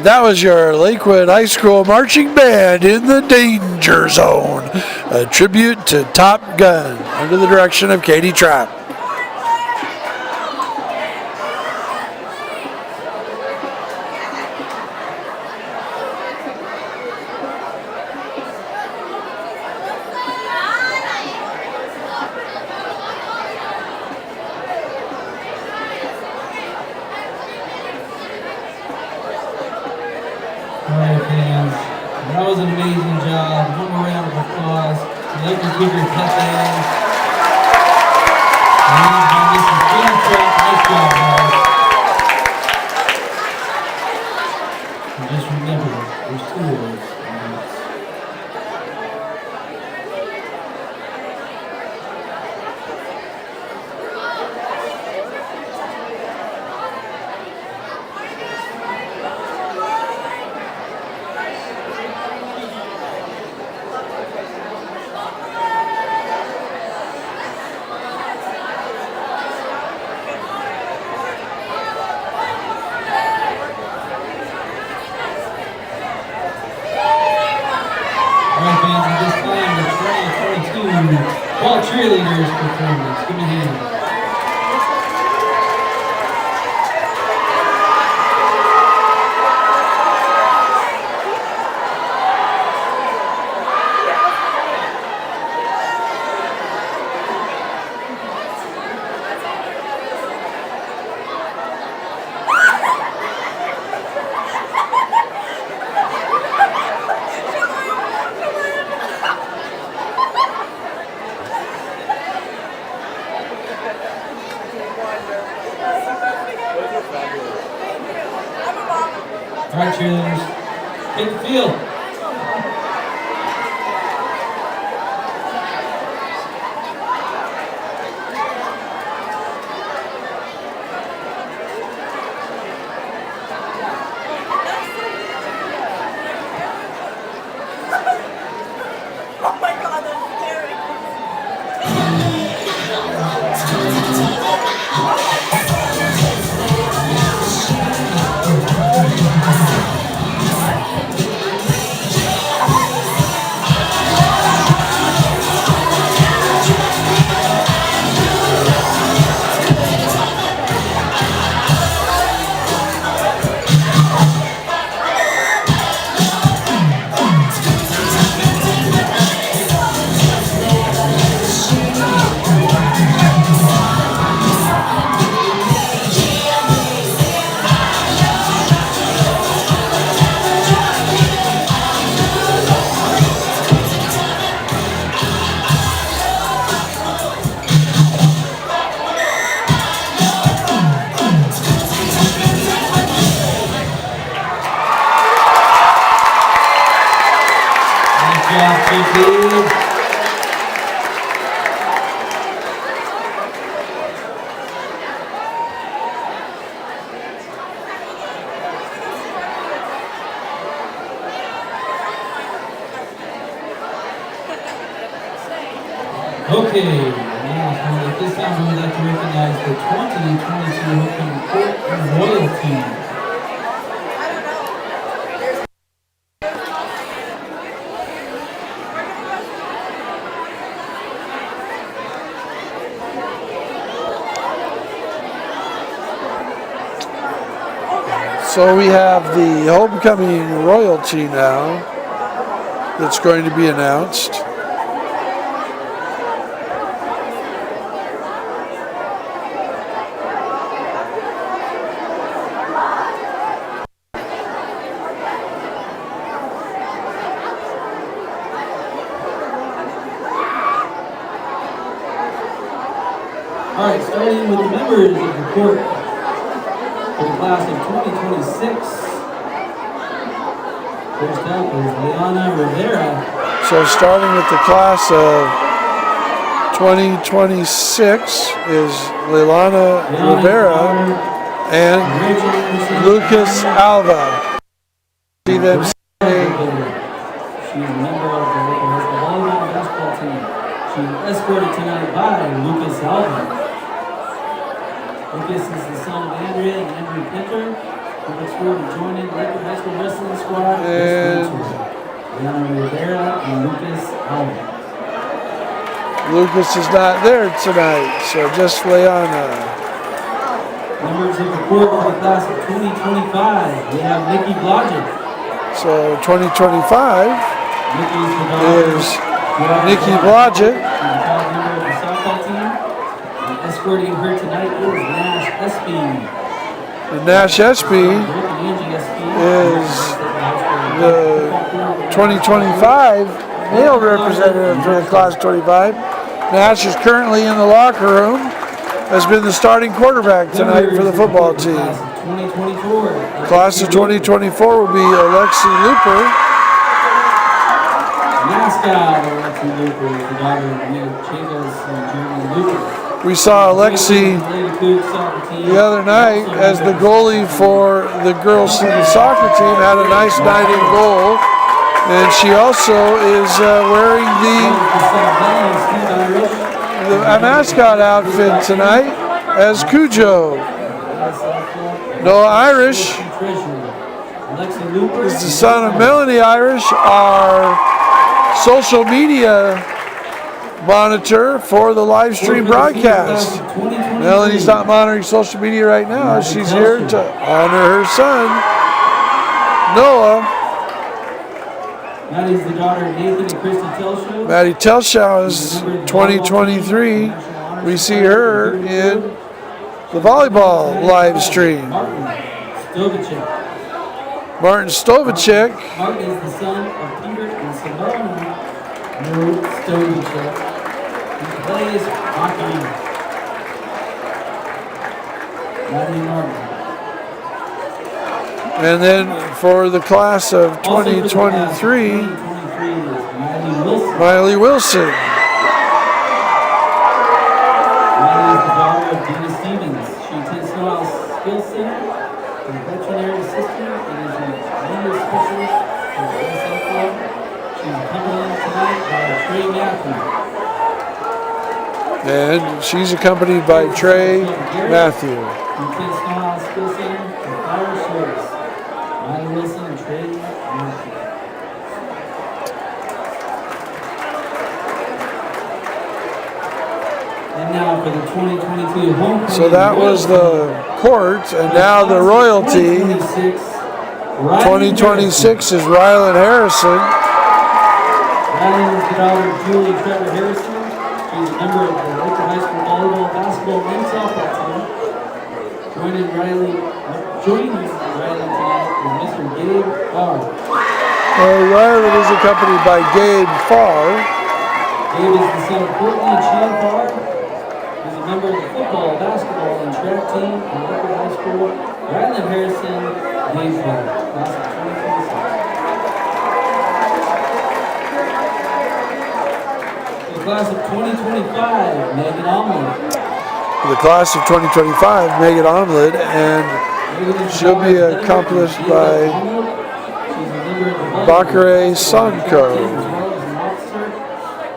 That was your Lakewood High School marching band in the danger zone. A tribute to Top Gun under the direction of Katie Trapp.
Alright, fans, that was an amazing job. One more round of applause. Lakewood Cougars pep band. And this is Katie Trapp. Nice job, guys. And just remember, there's two words. And that's Alright, fans, at this time, the 2022 Fall Cheerleaders performance. Give me a hand. Alright, cheerleaders, take the field.
Oh my God, that's scary.
Okay, now at this time we would like to recognize the 2022 Homecoming Court Royalty.
So we have the homecoming royalty now that's going to be announced.
Alright, starting with the members of the court for the class of 2026. First up is Liana Rivera.
So starting with the class of 2026 is Leilana Rivera and Lucas Alva. See them saying,
She's a member of the volleyball basketball team. She's escorted tonight by Lucas Alva. Lucas is the son of Andrea and Andrew Pinter. who looks forward to joining Lakewood High School Wrestling Squad.
And
Leon Rivera and Lucas Allen.
Lucas is not there tonight, so just Leona.
Members of the court for the class of 2025, we have Nikki Blodgett.
So 2025
Nikki is the daughter
is Nikki Blodgett.
She's a proud member of the softball team. And escorting her tonight is Nash Espy.
And Nash Espy is the 2025 male representative for the class 25. Nash is currently in the locker room, has been the starting quarterback tonight for the football team. Class of 2024 will be Alexi Looper.
Mascot Alexi Looper is the daughter of Neil Chagos and Jeremy Looper.
We saw Alexi the other night as the goalie for the girls' soccer team, had a nice night in goal. And she also is wearing a mascot outfit tonight as Cujo. Noah Irish is the son of Melanie Irish, our social media monitor for the live stream broadcast. Melanie's not monitoring social media right now. She's here to honor her son, Noah.
Maddie's the daughter of Nathan and Christy Telshaw.
Maddie Telshaw is 2023. We see her in the volleyball live stream. Martin Stovacek.
Martin is the son of Peter and Simone Stovacek. He plays hockey. Maddie Martin.
And then for the class of 2023, Miley Wilson.
Miley is the daughter of Dina Stevens. She attends Snowhouse Skill Center, is a veterinary assistant, and is a leader specialist for the ASL Club. She's accompanied tonight by Trey Matthew.
And she's accompanied by Trey Matthew.
Who attends Snowhouse Skill Center for fire service. Miley Wilson and Trey Matthew. And now for the 2022 home.
So that was the court, and now the royalty. 2026 is Rylan Harrison.
Rylan is the daughter of Julie Trevor Harrison. She's a member of the Lakewood High School volleyball, basketball, and softball team. Joining Rylan tonight is Mr. Gabe Farr.
Rylan is accompanied by Gabe Farr.
Gabe is the son of Courtney and Shane Farr. He's a member of the football, basketball, and track team at Lakewood High School. Rylan Harrison, Gabe Farr, class of 2026. The class of 2025, Megan Omlin.
The class of 2025, Megan Omlin, and she'll be accomplished by Bakare Sanko.
As well as an officer of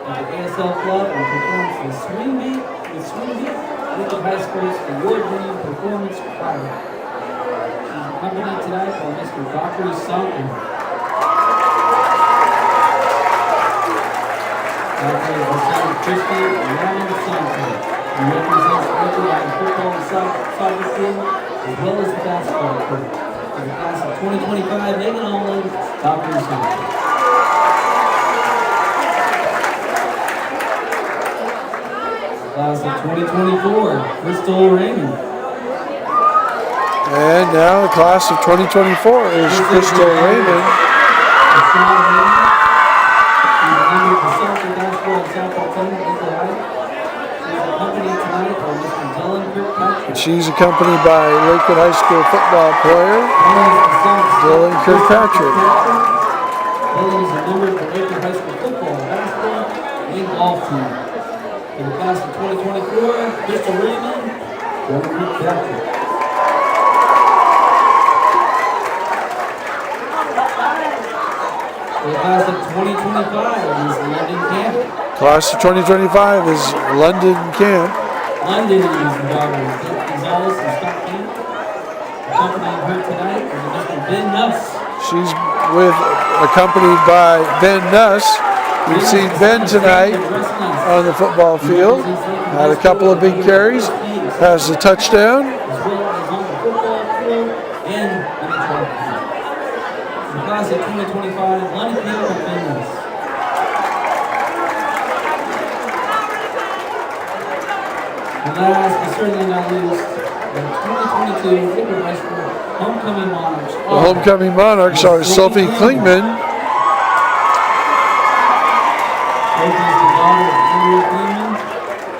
the ASL Club and performs the Swing Beat with Swing Beat, Lakewood High School's award-winning performance choir. She's accompanied tonight by Mr. Bakare Sanko. Bakare is the son of Christy and Ryan Sanko. He represents Lakewood on the football and soccer team, as well as the basketball court. For the class of 2025, Megan Omlin, Bakare Sanko. Class of 2024, Crystal Raymond.
And now the class of 2024 is Crystal Raymond.
Crystal Raymond. She's a member of the soccer, basketball, and softball team at Lakewood High. She's accompanied tonight by Mr. Dylan Kirkpatrick.
She's accompanied by Lakewood High School football player Dylan Kirkpatrick.
Dylan is a member of the Lakewood High School football, basketball, and golf team. For the class of 2024, Crystal Raymond, Dylan Kirkpatrick. For the class of 2025 is London Camp.
Class of 2025 is London Camp.
London is the daughter of Dick Gonzalez and Scott Camp. Accompanying her tonight Ben Nuss.
She's accompanied by Ben Nuss. We've seen Ben tonight on the football field. Had a couple of big carries. Has a touchdown.
As well as on the football field and in the track field. The class of 2025, Lundy Field and Ben Nuss. And last, but certainly not least, the 2022 Lakewood High School Homecoming Monarchs.
The homecoming Monarchs are Sophie Klingman.
Sophie is the daughter of Andrea Klingman.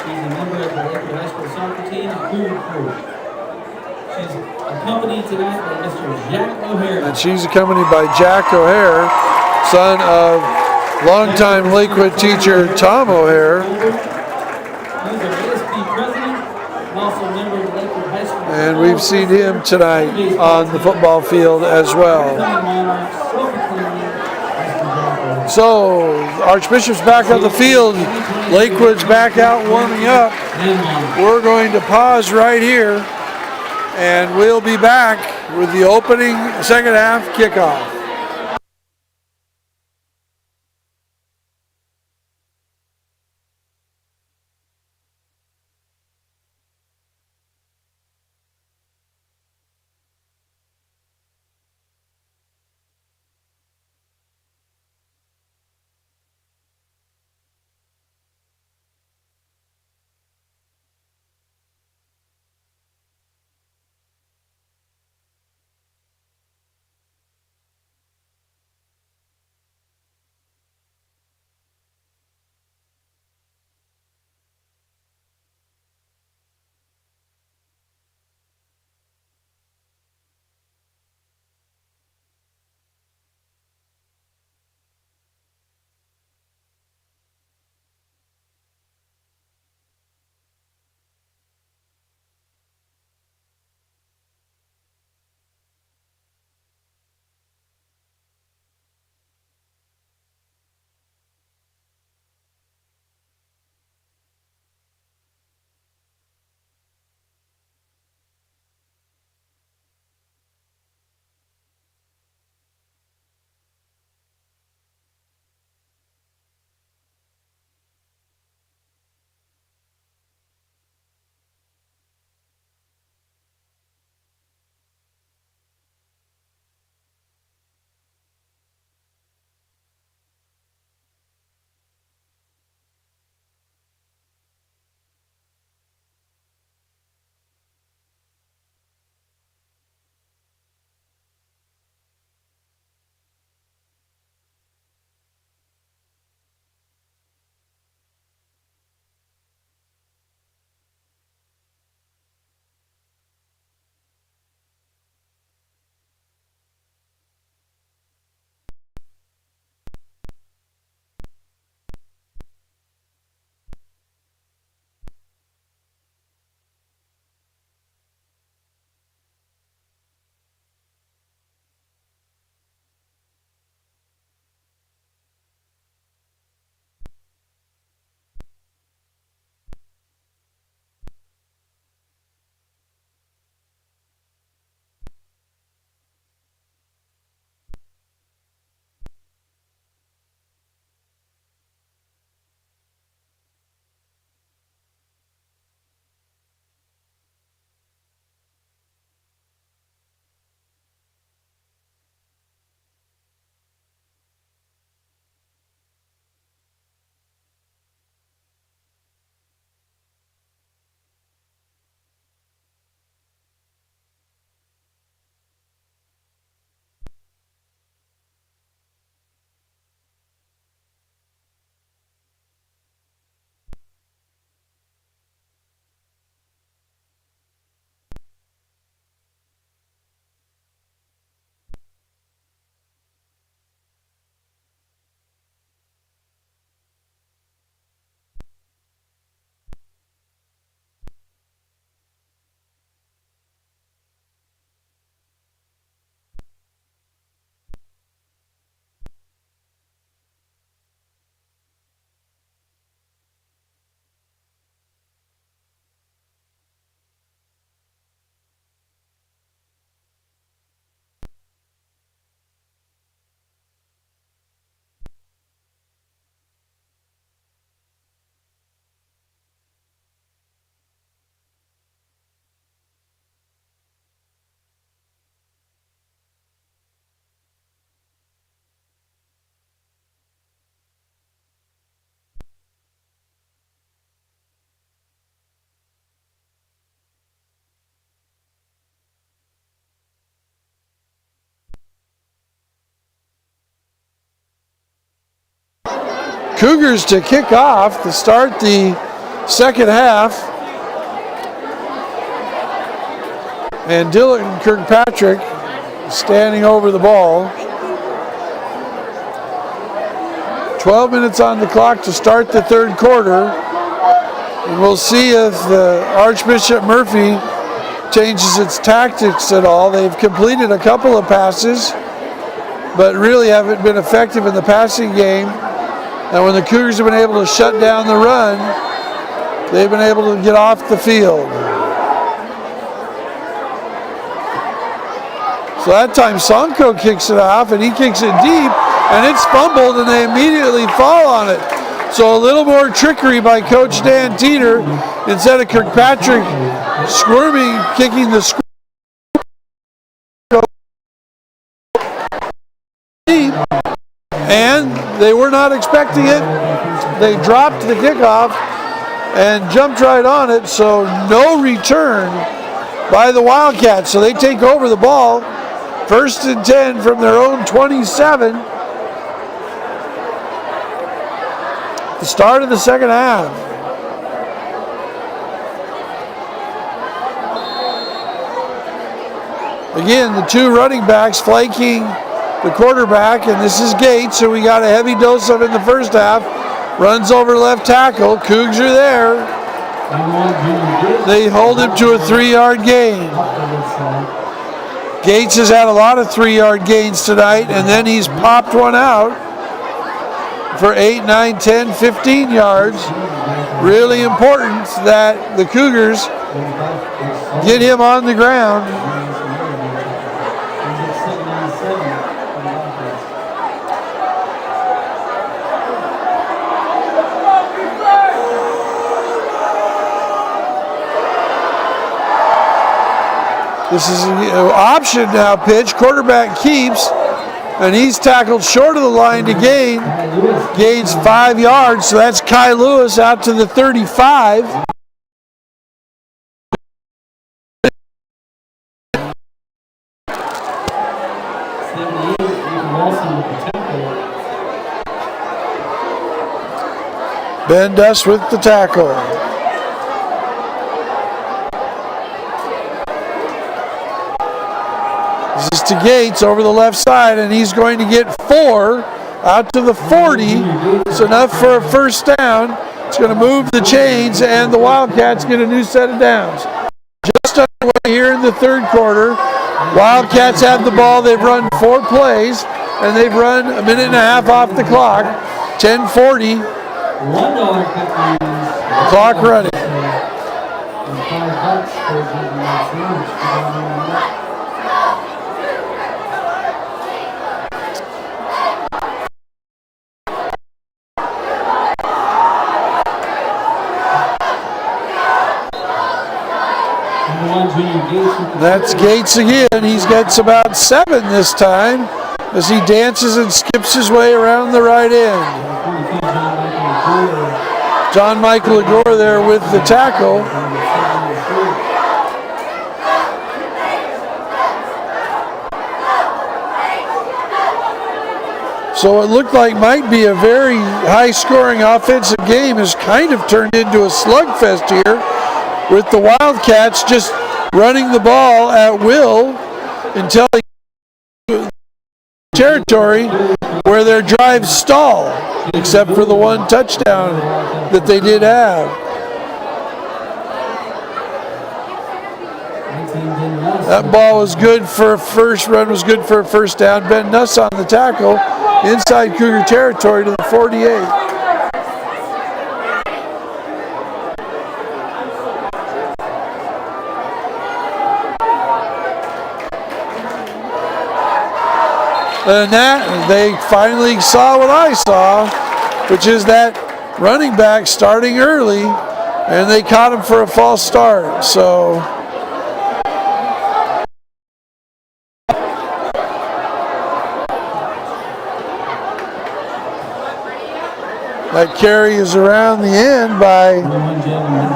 She's a member of the Lakewood High School soccer team and Cougar coach. She's accompanied tonight by Mr. Jack O'Hare.
And she's accompanied by Jack O'Hare, son of longtime Lakewood teacher Tom O'Hare.
He's our ASP president and also a member of Lakewood High School.
And we've seen him tonight on the football field as well.
Monarchs, Sophie Klingman, Mr. Jack O'Hare.
So, Archbishop's back on the field. Lakewood's back out warming up. We're going to pause right here, and we'll be back with the opening second half kickoff. Cougars to kick off to start the second half. And Dylan Kirkpatrick standing over the ball. 12 minutes on the clock to start the third quarter. And we'll see if the Archbishop Murphy changes its tactics at all. They've completed a couple of passes, but really haven't been effective in the passing game. And when the Cougars have been able to shut down the run, they've been able to get off the field. So that time Sonko kicks it off, and he kicks it deep, and it's fumbled, and they immediately fall on it. So a little more trickery by Coach Dan Teeter. Instead of Kirkpatrick squirming, kicking the squirm deep, and they were not expecting it. They dropped the kickoff and jumped right on it, so no return by the Wildcats. So they take over the ball. 1st and 10 from their own 27. The start of the second half. Again, the two running backs flanking the quarterback, and this is Gates, who we got a heavy dose of in the first half. Runs over left tackle. Cougs are there. They hold him to a 3-yard gain. Gates has had a lot of 3-yard gains tonight, and then he's popped one out for 8, 9, 10, 15 yards. Really important that the Cougars get him on the ground. This is an option now pitch. Quarterback keeps, and he's tackled short of the line to gain. Gains 5 yards, so that's Kai Lewis out to the 35. Ben Duss with the tackle. This is to Gates over the left side, and he's going to get 4 out to the 40. It's enough for a first down. It's going to move the chains, and the Wildcats get a new set of downs. Just underway here in the third quarter. Wildcats have the ball. They've run 4 plays, and they've run a minute and a half off the clock. 10:40. Clock running. That's Gates again. He gets about 7 this time as he dances and skips his way around the right end. John Michael Agor there with the tackle. So it looked like might be a very high-scoring offensive game has kind of turned into a slugfest here, with the Wildcats just running the ball at will until territory where their drives stall, except for the one touchdown that they did have. That ball was good for a first run, was good for a first down. Ben Nuss on the tackle inside Cougar territory to the 48. And that, they finally saw what I saw, which is that running back starting early, and they caught him for a false start. So that carry is around the end by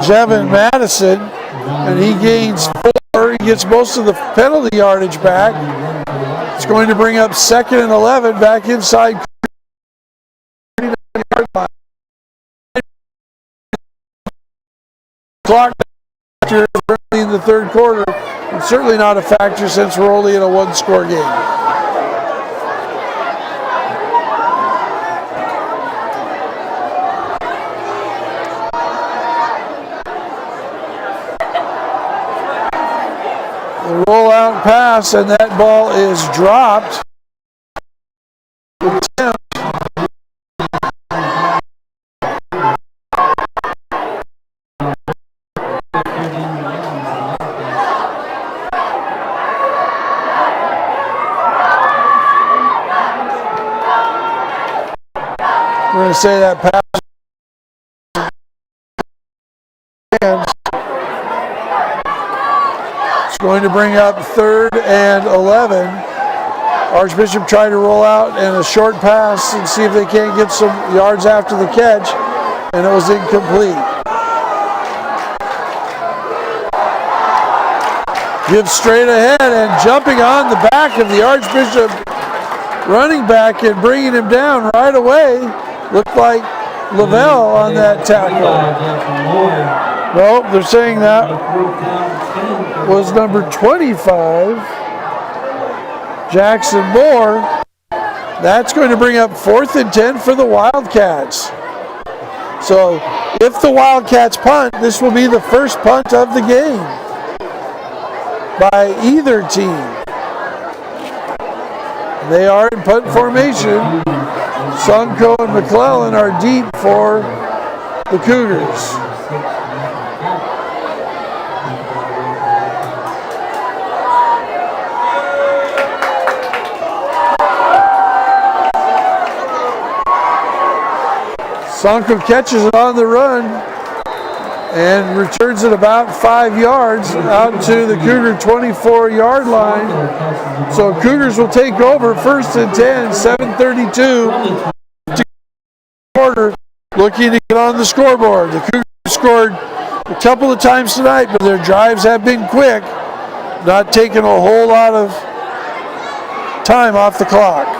Jevin Madison, and he gains 4. He gets most of the penalty yardage back. It's going to bring up 2nd and 11 back inside 39-yard line. clock factor early in the third quarter. It's certainly not a factor since we're only in a one-score game. The rollout pass, and that ball is dropped. I'm going to say that pass. It's going to bring up 3rd and 11. Archbishop tried to roll out and a short pass and see if they can't get some yards after the catch, and it was incomplete. Gives straight ahead and jumping on the back of the Archbishop running back and bringing him down right away. Looked like Lavelle on that tackle. No, they're saying that was number 25, Jackson Moore. That's going to bring up 4th and 10 for the Wildcats. So if the Wildcats punt, this will be the first punt of the game by either team. They are in punt formation. Sunco and McClellan are deep for the Cougars. Sonko catches it on the run and returns it about 5 yards out to the Cougar 24-yard line. So Cougars will take over 1st and 10, 7:32 to quarter, looking to get on the scoreboard. The Cougars scored a couple of times tonight, but their drives have been quick, not taking a whole lot of time off the clock.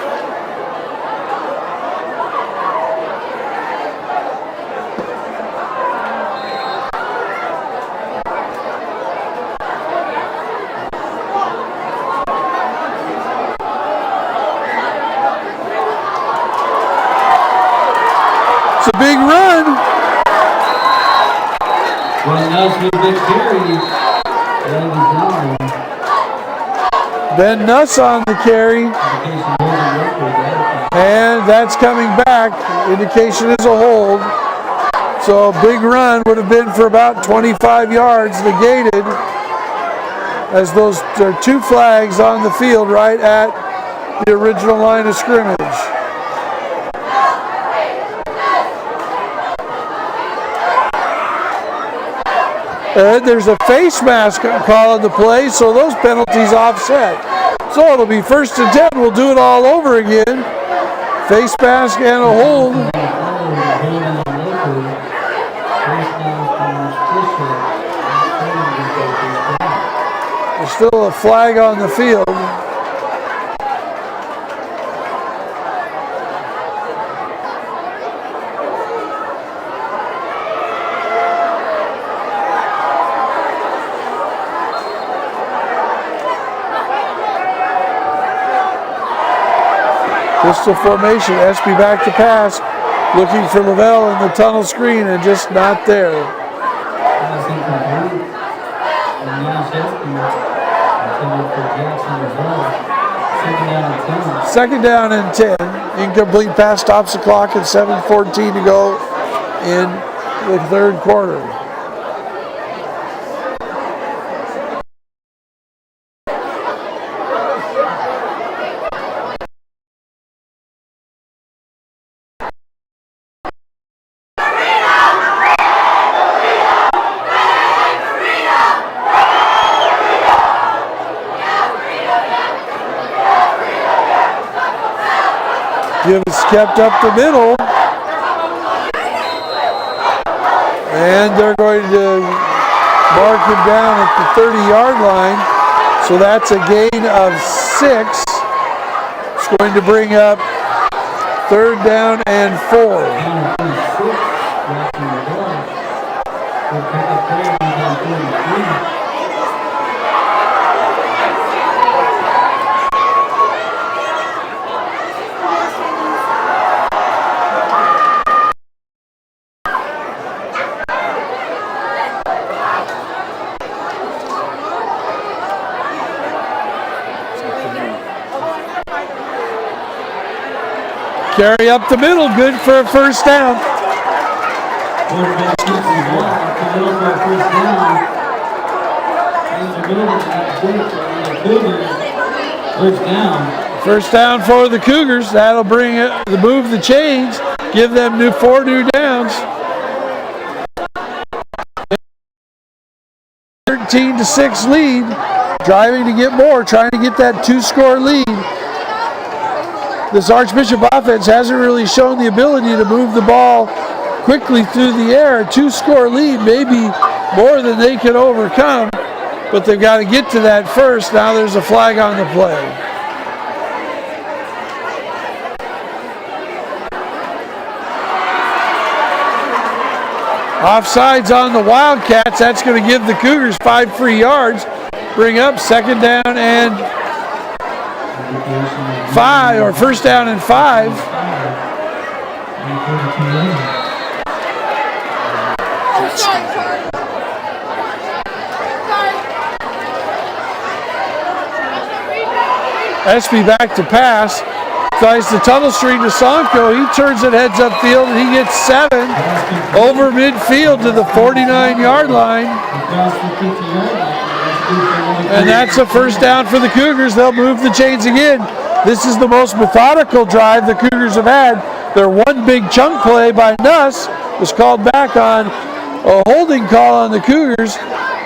It's a big run. Ben Nuss on the carry. And that's coming back. Indication is a hold. So a big run would have been for about 25 yards negated, as those are 2 flags on the field right at the original line of scrimmage. And there's a face mask call on the play, so those penalties offset. So it'll be 1st and 10. We'll do it all over again. Face mask and a hold. There's still a flag on the field. Pistol formation, Espy back to pass, looking for Lavelle in the tunnel screen and just not there. 2nd down and 10. Incomplete pass stops the clock at 7:14 to go in the 3rd quarter. Gibbs kept up the middle, and they're going to mark him down at the 30-yard line. So that's a gain of 6. It's going to bring up 3rd down and 4.
Good pickup there, number 43.
Carry up the middle, good for a first down.
Quarterback keeps the ball up the middle for a first down. In the middle, the Cougars. First down.
First down for the Cougars. That'll bring it, move the chains, give them 4 new downs. 13-6 lead. Driving to get more, trying to get that 2-score lead. This Archbishop offense hasn't really shown the ability to move the ball quickly through the air. A 2-score lead may be more than they can overcome, but they've got to get to that first. Now there's a flag on the play. Offsides on the Wildcats. That's going to give the Cougars 5 free yards. Bring up second down and 5, or first down and 5. Espy back to pass. Tries the tunnel screen to Sonko. He turns it heads upfield and he gets 7 over midfield to the 49-yard line. And that's a first down for the Cougars. They'll move the chains again. This is the most methodical drive the Cougars have had. Their one big chunk play by Nuss was called back on a holding call on the Cougars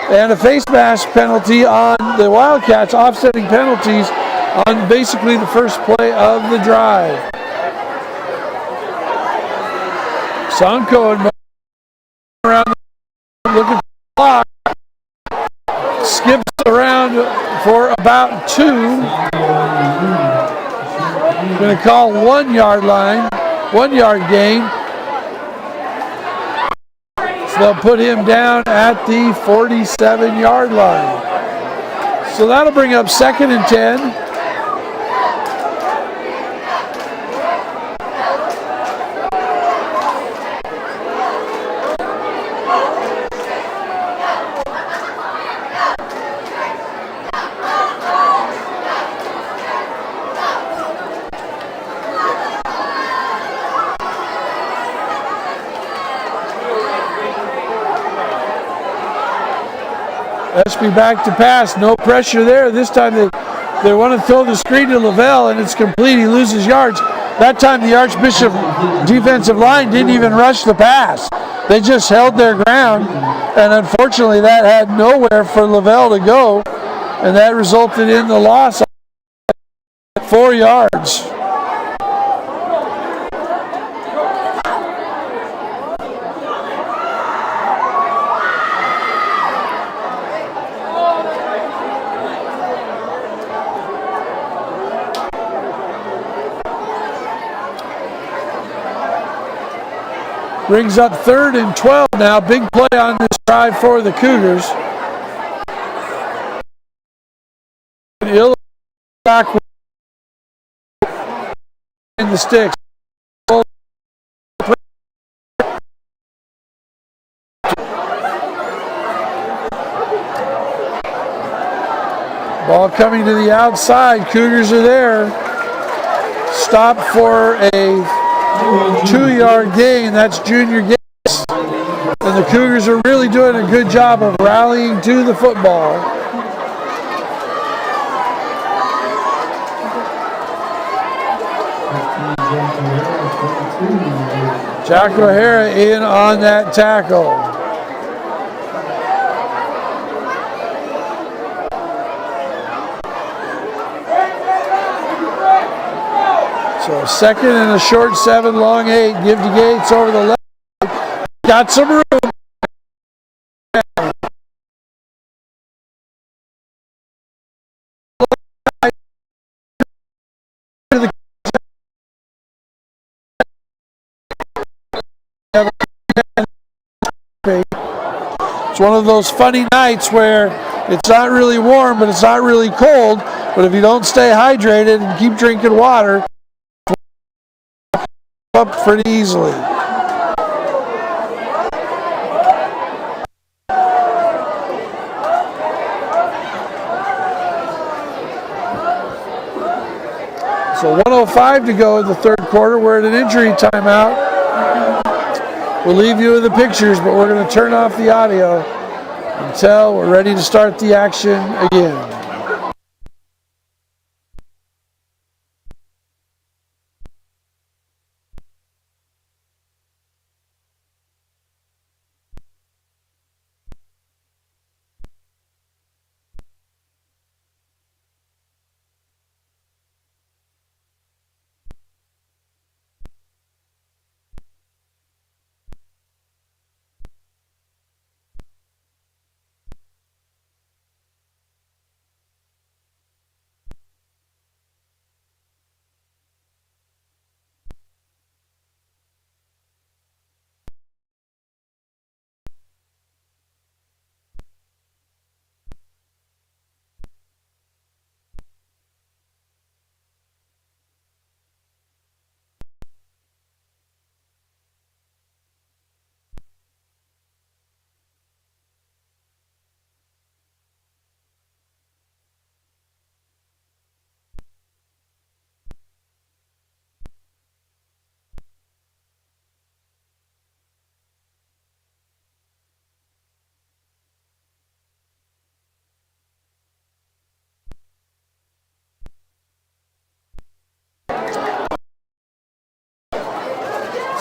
and a face mask penalty on the Wildcats, offsetting penalties on basically the first play of the drive. Sonko and around looking for the block. Skips around for about 2. Going to call 1 yard line, 1 yard gain. So they'll put him down at the 47-yard line. So that'll bring up second and 10. Espy back to pass, no pressure there. This time they want to throw the screen to Lavelle and it's complete. He loses yards. That time the Archbishop defensive line didn't even rush the pass. They just held their ground, and unfortunately that had nowhere for Lavelle to go, and that resulted in the loss of 4 yards. Brings up 3rd and 12 now. Big play on this drive for the Cougars. Back in the sticks. Ball coming to the outside. Cougars are there. Stop for a 2-yard gain. That's Junior Gates. And the Cougars are really doing a good job of rallying to the football. Jack O'Hara in on that tackle. So second and a short 7, long 8. Give to Gates over the left. Got some room. It's one of those funny nights where it's not really warm, but it's not really cold. But if you don't stay hydrated and keep drinking water, up pretty easily. So 1:05 to go in the third quarter. We're at an injury timeout. We'll leave you with the pictures, but we're going to turn off the audio until we're ready to start the action again.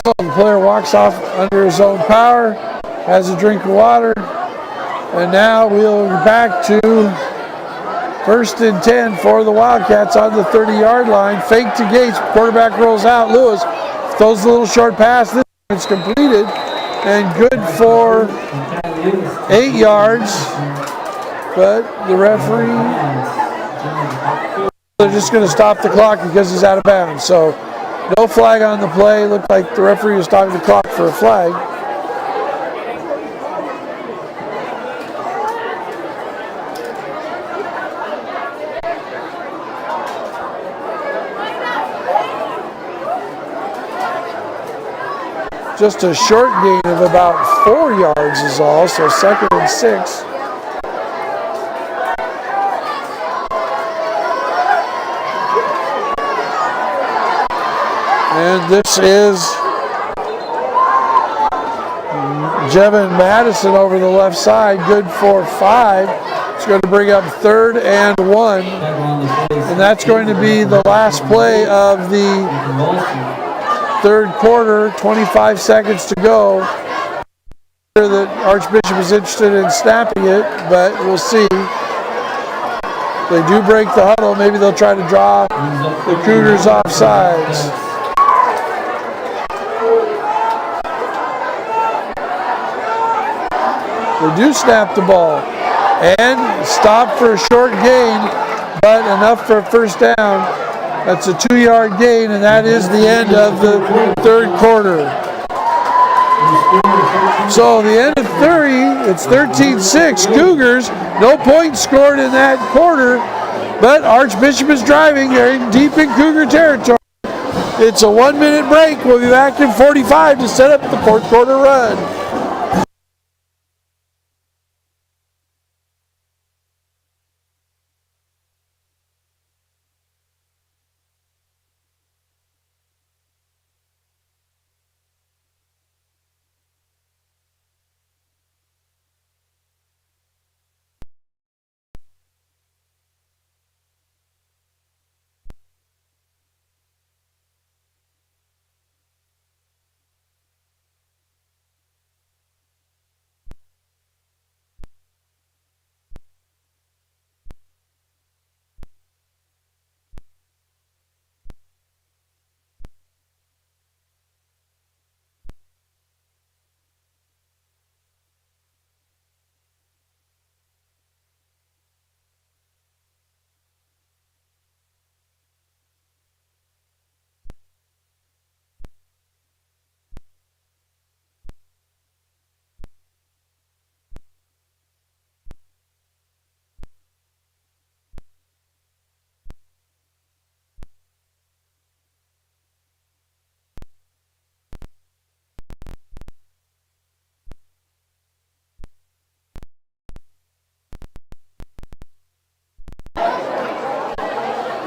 So the player walks off under his own power, has a drink of water, and now we'll be back to 1st and 10 for the Wildcats on the 30-yard line. Fake to Gates, quarterback rolls out. Lewis throws a little short pass. This is completed and good for 8 yards, but the referee, they're just going to stop the clock because he's out of bounds. So no flag on the play. Looked like the referee was stopping the clock for a flag. Just a short gain of about 4 yards is all, so 2nd and 6. And this is Jevin Madison over the left side, good for 5. It's going to bring up 3rd and 1. And that's going to be the last play of the third quarter, 25 seconds to go. That Archbishop is interested in snapping it, but we'll see. If they do break the huddle, maybe they'll try to draw the Cougars off sides. They do snap the ball and stop for a short gain, but enough for a first down. That's a 2-yard gain, and that is the end of the third quarter. So the end of 30, it's 13-6 Cougars. No points scored in that quarter, but Archbishop is driving. They're deep in Cougar territory. It's a 1-minute break. We'll be back in 45 to set up the fourth quarter run.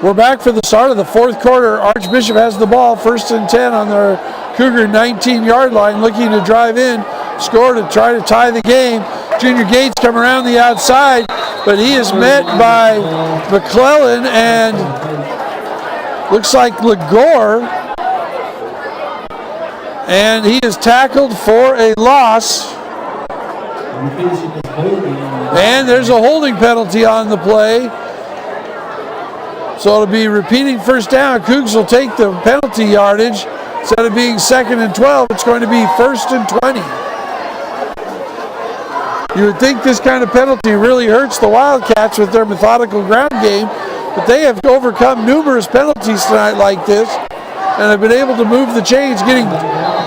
We're back for the start of the fourth quarter. Archbishop has the ball, 1st and 10 on their Cougar 19-yard line, looking to drive in, score to try to tie the game. Junior Gates come around the outside, but he is met by McClellan and looks like Legore, and he is tackled for a loss. And there's a holding penalty on the play. So it'll be repeating first down. Cougs will take the penalty yardage. Instead of being 2nd and 12, it's going to be 1st and 20. You would think this kind of penalty really hurts the Wildcats with their methodical ground game, but they have overcome numerous penalties tonight like this and have been able to move the chains, getting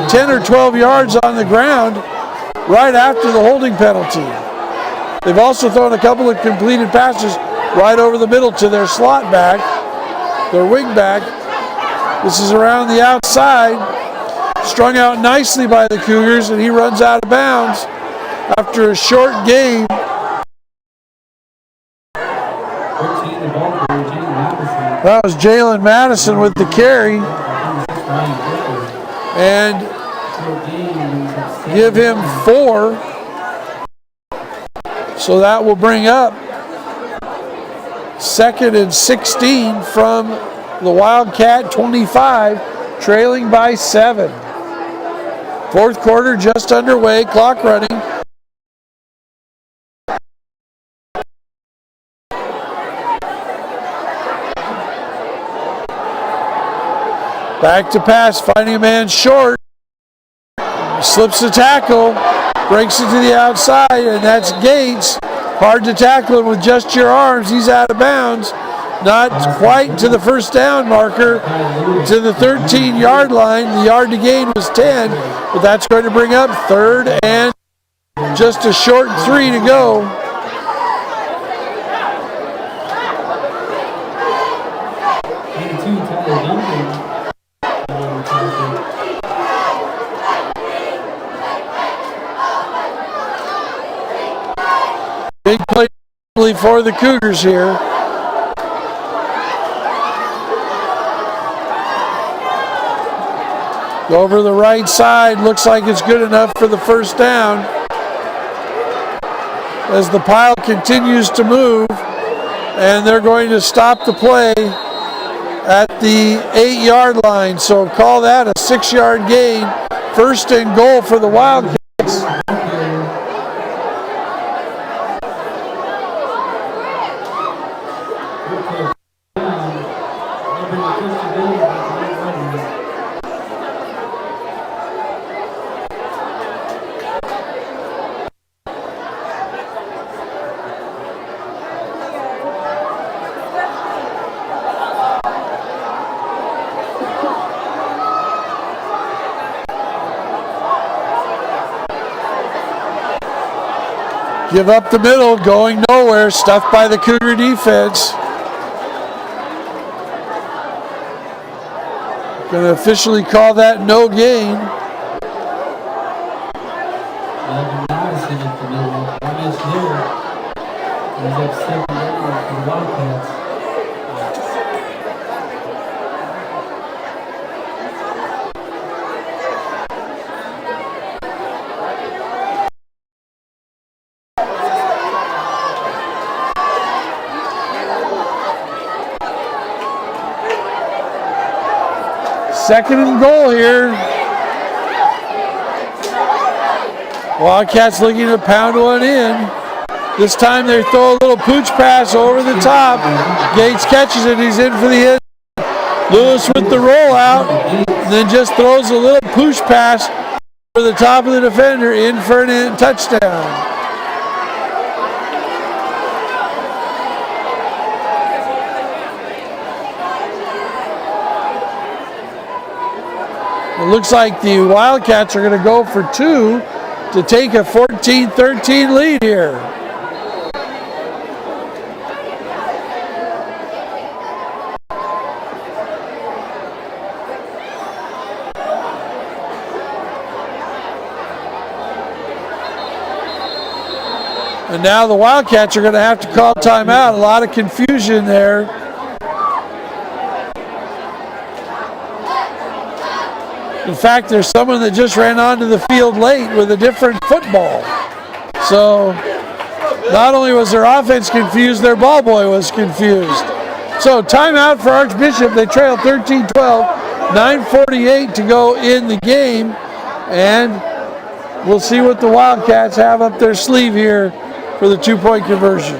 10 or 12 yards on the ground right after the holding penalty. They've also thrown a couple of completed passes right over the middle to their slot back, their wing back. This is around the outside, strung out nicely by the Cougars, and he runs out of bounds after a short game. That was Jalen Madison with the carry. And give him 4. So that will bring up 2nd and 16 from the Wildcat 25, trailing by 7. Fourth quarter just underway, clock running. Back to pass, finding a man short. Slips the tackle, breaks it to the outside, and that's Gates. Hard to tackle him with just your arms. He's out of bounds. Not quite to the first down marker, to the 13-yard line. The yard to gain was 10, but that's going to bring up 3rd and just a short 3 to go. Big play for the Cougars here. Go over the right side, looks like it's good enough for the first down. As the pile continues to move, and they're going to stop the play at the 8-yard line. So call that a 6-yard gain. 1st and goal for the Wildcats. Give up the middle, going nowhere, stuffed by the Cougar defense. Going to officially call that no gain.
Madison at the middle. Almost there. He's up 7 for the Wildcats.
Second and goal here. Wildcats looking to pound one in. This time they throw a little pooch pass over the top. Gates catches it. He's in for the end. Lewis with the rollout. And then just throws a little pooch pass over the top of the defender in for an touchdown. It looks like the Wildcats are going to go for 2 to take a 14-13 lead here. And now the Wildcats are going to have to call timeout. A lot of confusion there. In fact, there's someone that just ran onto the field late with a different football. So not only was their offense confused, their ball boy was confused. So timeout for Archbishop. They trail 13-12, 9:48 to go in the game. And we'll see what the Wildcats have up their sleeve here for the 2-point conversion.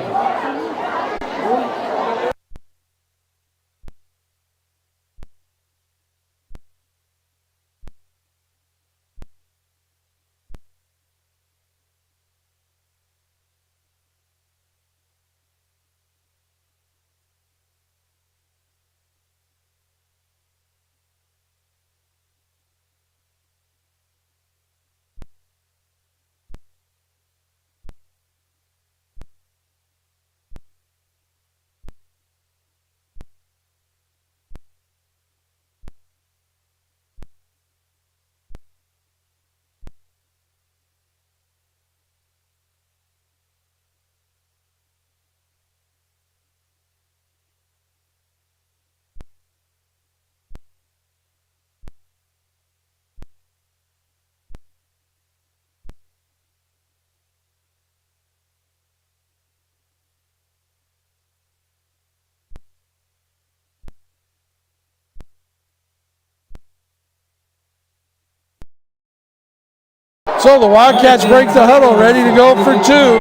So the Wildcats break the huddle, ready to go for two.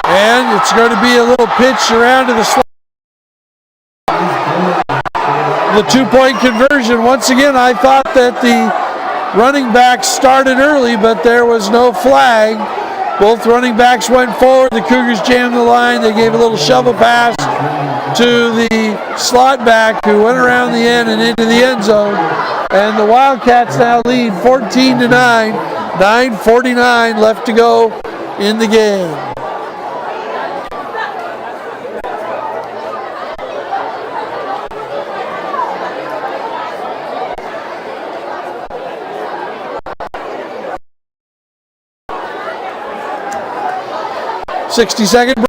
And it's going to be a little pitch around to the slot. The 2-point conversion. Once again, I thought that the running backs started early, but there was no flag. Both running backs went forward. The Cougars jammed the line. They gave a little shovel pass to the slot back who went around the end and into the end zone. And the Wildcats now lead 14-9. 9:49 left to go in the game. Sixty-second break.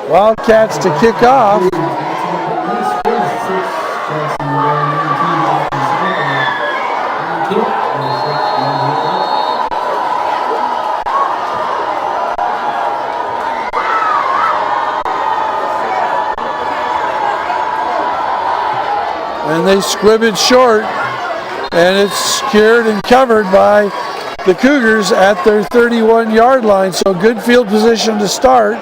Wildcats to kick off. And they squib it short, and it's secured and covered by the Cougars at their 31-yard line. So good field position to start.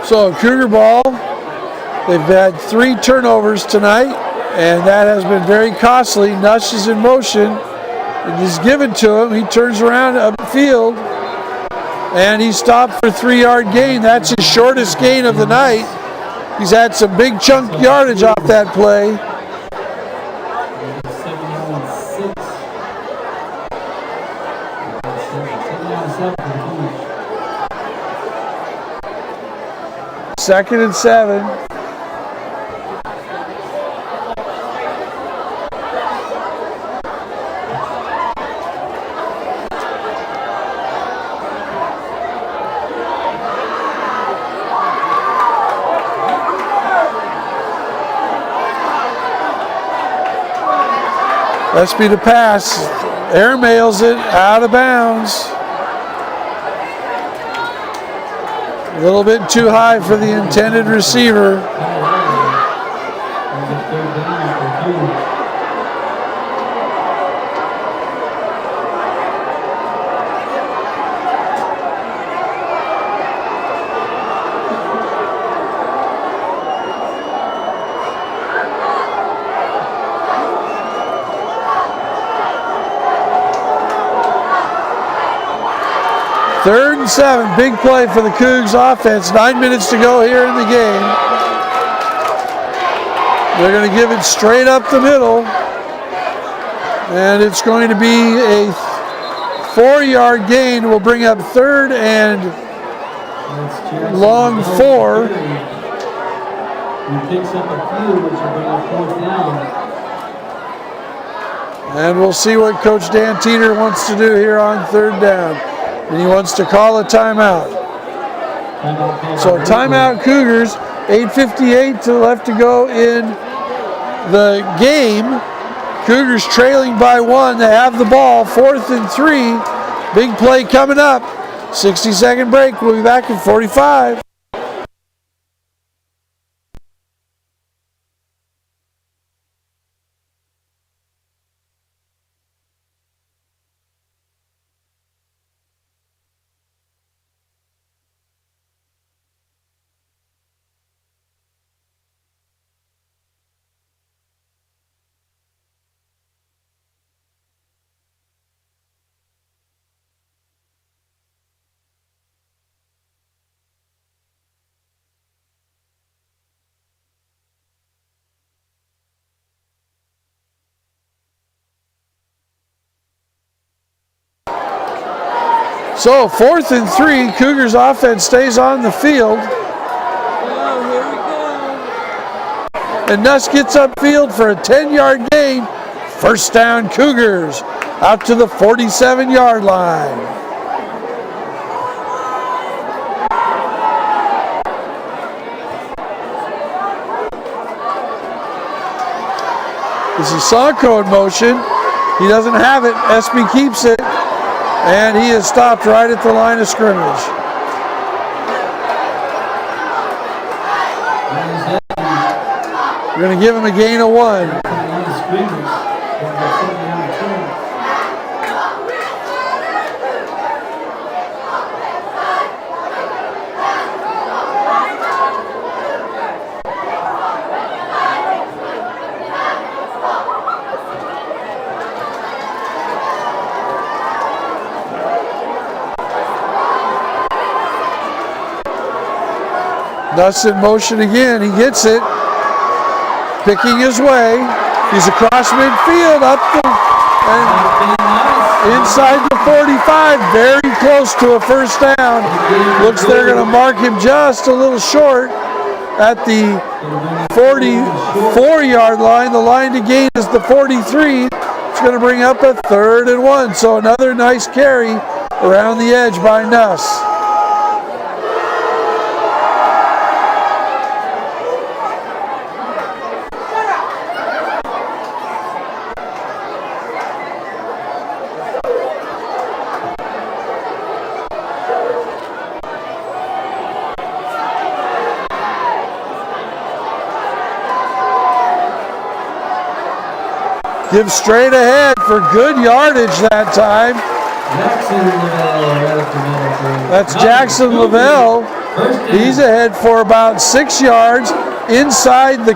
So Cougar ball, they've had 3 turnovers tonight, and that has been very costly. Nush is in motion. It is given to him. He turns around upfield, and he stopped for 3-yard gain. That's his shortest gain of the night. He's had some big chunk yardage off that play. Second and 7. Espy to pass. Airmails it out of bounds. A little bit too high for the intended receiver. Third and 7, big play for the Cougs offense. 9 minutes to go here in the game. They're going to give it straight up the middle. And it's going to be a 4-yard gain. We'll bring up third and long 4.
He picks up a few, which will bring up 4th down.
And we'll see what Coach Dan Teeter wants to do here on 3rd down. And he wants to call a timeout. So timeout Cougars, 8:58 left to go in the game. Cougars trailing by 1. They have the ball, 4th and 3. Big play coming up. 60-second break. We'll be back in 45. So 4th and 3, Cougars offense stays on the field. And Nuss gets upfield for a 10-yard gain. First down Cougars out to the 47-yard line. This is Sanko in motion. He doesn't have it. SB keeps it. And he is stopped right at the line of scrimmage. We're going to give him a gain of 1. Nuss in motion again. He gets it. Picking his way. He's across midfield, up the, and inside the 45. Very close to a first down. Looks they're going to mark him just a little short at the 44-yard line. The line to gain is the 43. It's going to bring up a 3rd and 1. So another nice carry around the edge by Nuss. Gives straight ahead for good yardage that time. That's Jackson Lavelle. He's ahead for about 6 yards inside the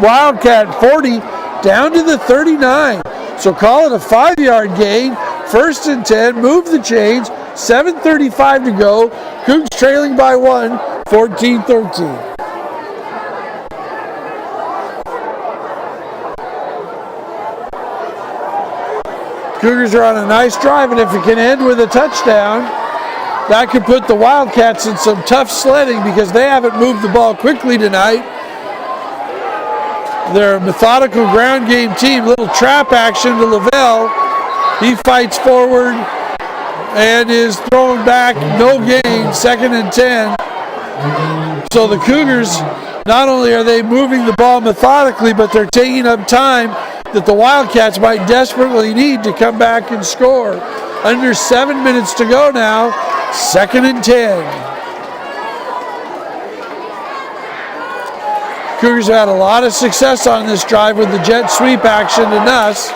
Wildcat 40 down to the 39. So call it a 5-yard gain. 1st and 10. Move the chains. 7:35 to go. Cougs trailing by 1. 14-13. Cougars are on a nice drive, and if it can end with a touchdown, that could put the Wildcats in some tough sledding because they haven't moved the ball quickly tonight. They're a methodical ground game team. Little trap action to Lavelle. He fights forward and is thrown back. No gain. 2nd and 10. So the Cougars, not only are they moving the ball methodically, but they're taking up time. that the Wildcats might desperately need to come back and score. Under 7 minutes to go now, 2nd and 10. Cougars had a lot of success on this drive with the jet sweep action to Nuss.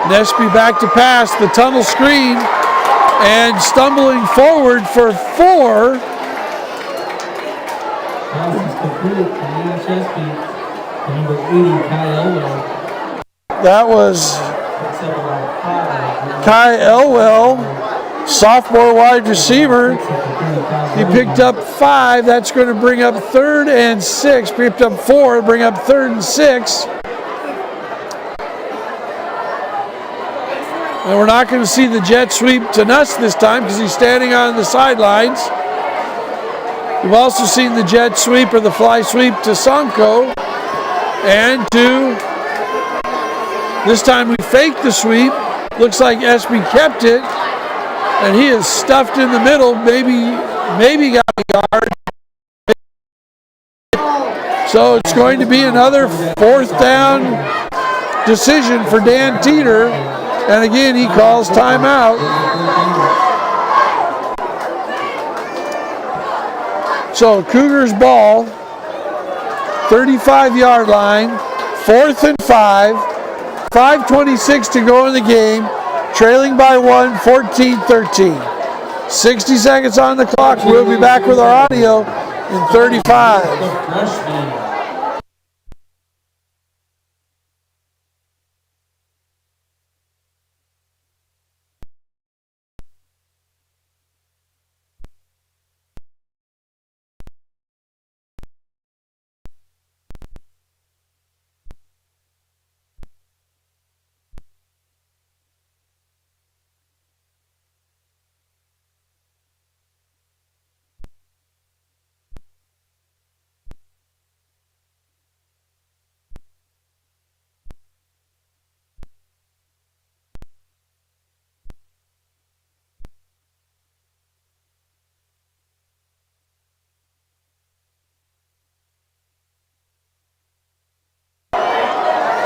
Nesby back to pass, the tunnel screen, and stumbling forward for 4.
Pass is complete to Ian Chesky, number 80, Kai Elwell.
That was
Picks up about 5.
Kai Elwell, sophomore wide receiver. He picked up 5. That's going to bring up 3rd and 6. Picked up 4, bring up 3rd and 6. And we're not going to see the jet sweep to Nuss this time because he's standing on the sidelines. We've also seen the jet sweep or the fly sweep to Sonko. And to, this time we faked the sweep. Looks like SB kept it. And he is stuffed in the middle, maybe got a yard. So it's going to be another 4th down decision for Dan Teeter. And again, he calls timeout. So Cougars ball, 35-yard line, 4th and 5, 5:26 to go in the game, trailing by 1, 14-13. 60 seconds on the clock. We'll be back with our audio in 35.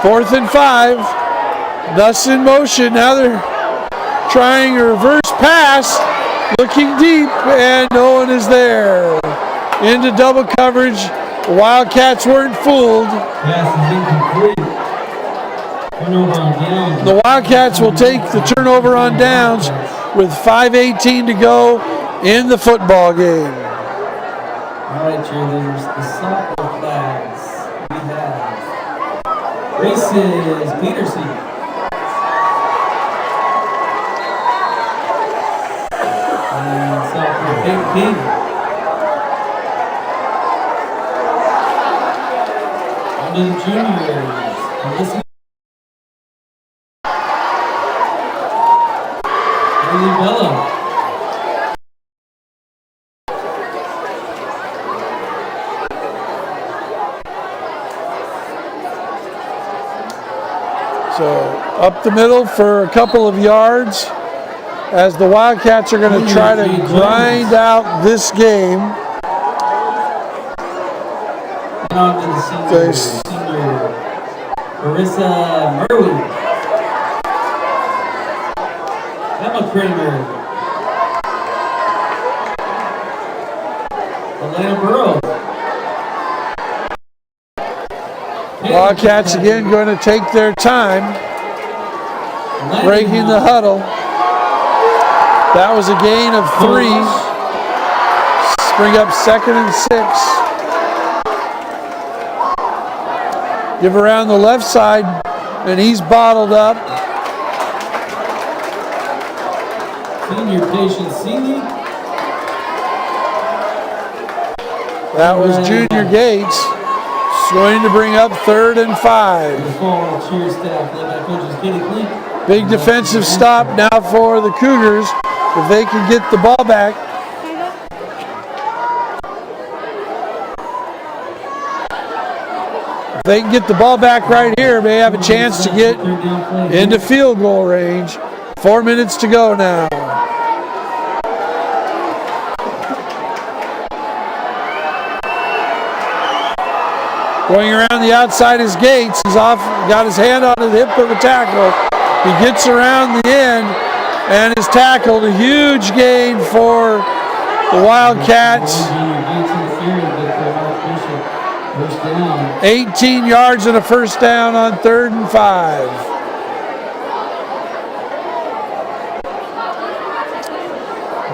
Fourth and 5. Nuss in motion. Now they're trying a reverse pass. Looking deep, and no one is there. Into double coverage. The Wildcats weren't fooled.
Pass is incomplete. Turnover on downs.
The Wildcats will take the turnover on downs with 5:18 to go in the football game.
All right, cheerleaders, the softball flags. We have Races Peterson. And sophomore Big King. On to the juniors. Melissa Bella.
So up the middle for a couple of yards as the Wildcats are going to try to grind out this game.
And on to the senior Marissa Murphy. Emma Kramer. Elena Burrow.
Wildcats again going to take their time, breaking the huddle. That was a gain of 3. Bring up 2nd and 6. Give around the left side, and he's bottled up.
Senior Patient Seeley.
That was Junior Gates. Going to bring up 3rd and 5.
Cheer staff led by coaches Katie Klink.
Big defensive stop now for the Cougars if they can get the ball back. If they can get the ball back right here, may have a chance to get into field goal range. 4 minutes to go now. Going around the outside is Gates. He's off, got his hand on the hip of a tackle. He gets around the end and is tackled. A huge gain for the Wildcats. 18 yards and a first down on 3rd and 5.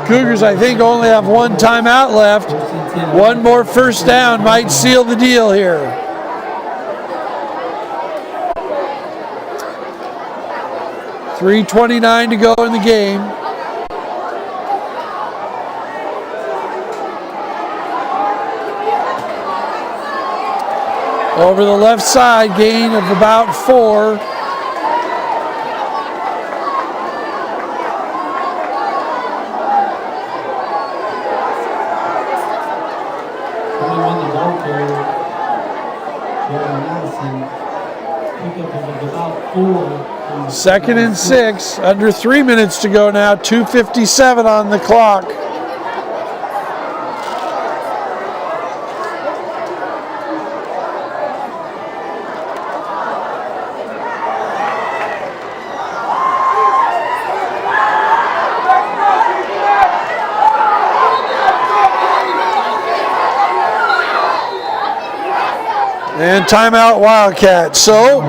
Cougars, I think, only have one timeout left. One more first down might seal the deal here. .329 to go in the game. Over the left side, gain of about 4. Second and 6, under 3 minutes to go now, 2:57 on the clock. And timeout Wildcats. So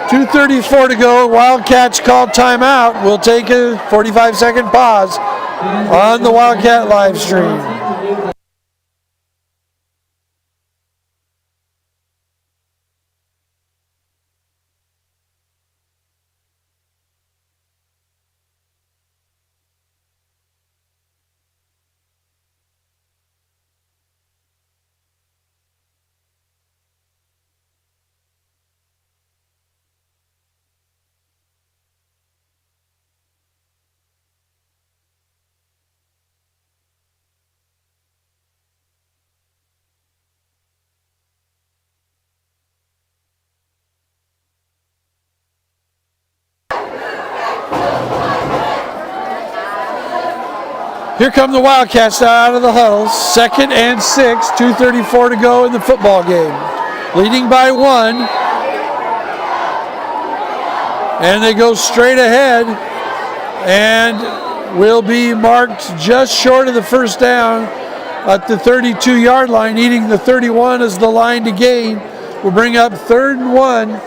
2:34 to go. Wildcats called timeout. We'll take a 45-second pause on the Wildcat live stream. Here come the Wildcats out of the huddle. 2nd and 6, 2:34 to go in the football game. Leading by 1. And they go straight ahead and will be marked just short of the first down at the 32-yard line, needing the 31 as the line to gain. Will bring up 3rd and 1.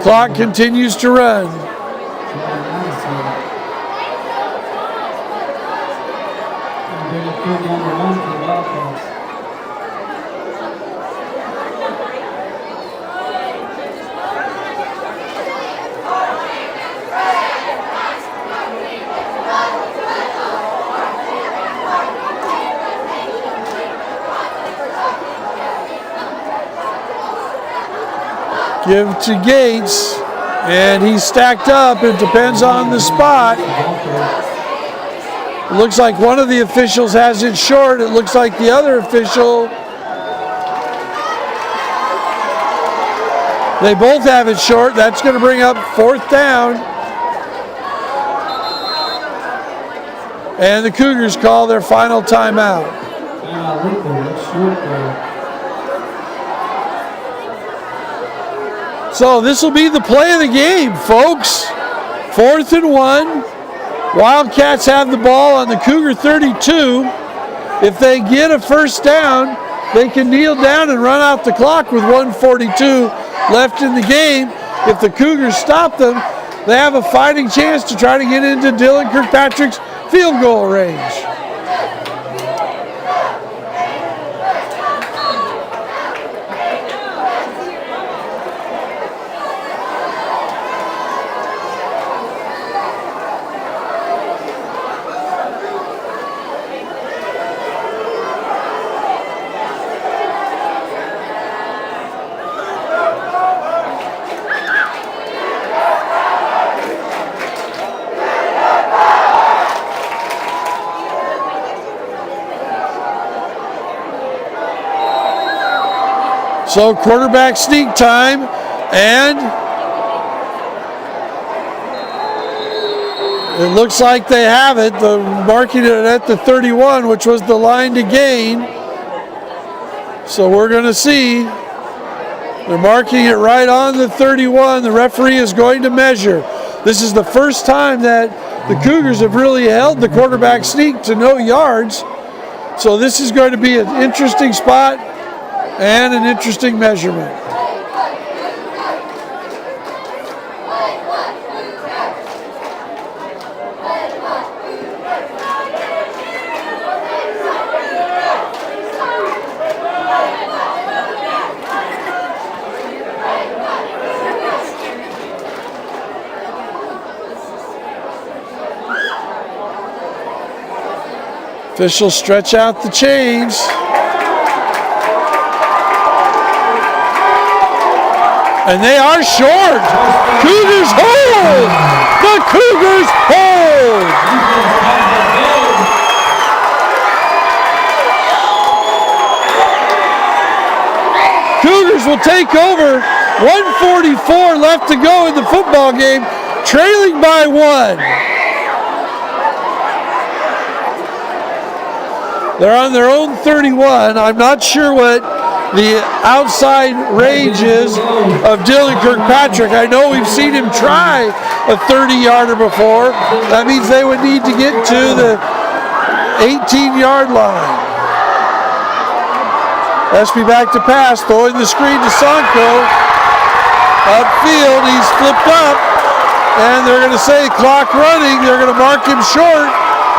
Clock continues to run. Give to Gates, and he's stacked up. It depends on the spot. It looks like one of the officials has it short. It looks like the other official, they both have it short. That's going to bring up 4th down. And the Cougars call their final timeout. So this will be the play of the game, folks. 4th and 1. Wildcats have the ball on the Cougar 32. If they get a first down, they can kneel down and run out the clock with 1:42 left in the game. If the Cougars stop them, they have a fighting chance to try to get into Dylan Kirkpatrick's field goal range. So quarterback sneak time, and It looks like they have it. The marking it at the 31, which was the line to gain. So we're going to see. They're marking it right on the 31. The referee is going to measure. This is the first time that the Cougars have really held the quarterback sneak to no yards. So this is going to be an interesting spot and an interesting measurement. Officials stretch out the chains. And they are short. Cougars hold. The Cougars hold. Cougars will take over. 1:44 left to go in the football game, trailing by 1. They're on their own 31. I'm not sure what the outside range is of Dylan Kirkpatrick. I know we've seen him try a 30-yarder before. That means they would need to get to the 18-yard line. Espy back to pass, throwing the screen to Sonko. Upfield, he's flipped up, and they're going to say clock running. They're going to mark him short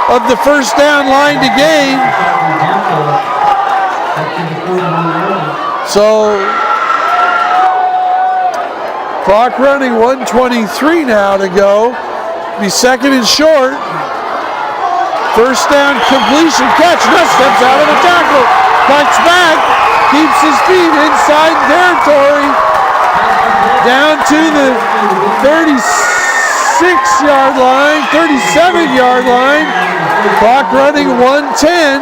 of the first down line to gain. So, clock running, 1:23 now to go. Be second and short. First down completion, catch, Nuss steps out of the tackle, cuts back, keeps his feet inside territory, down to the 36-yard line, 37-yard line. Clock running, 1:10.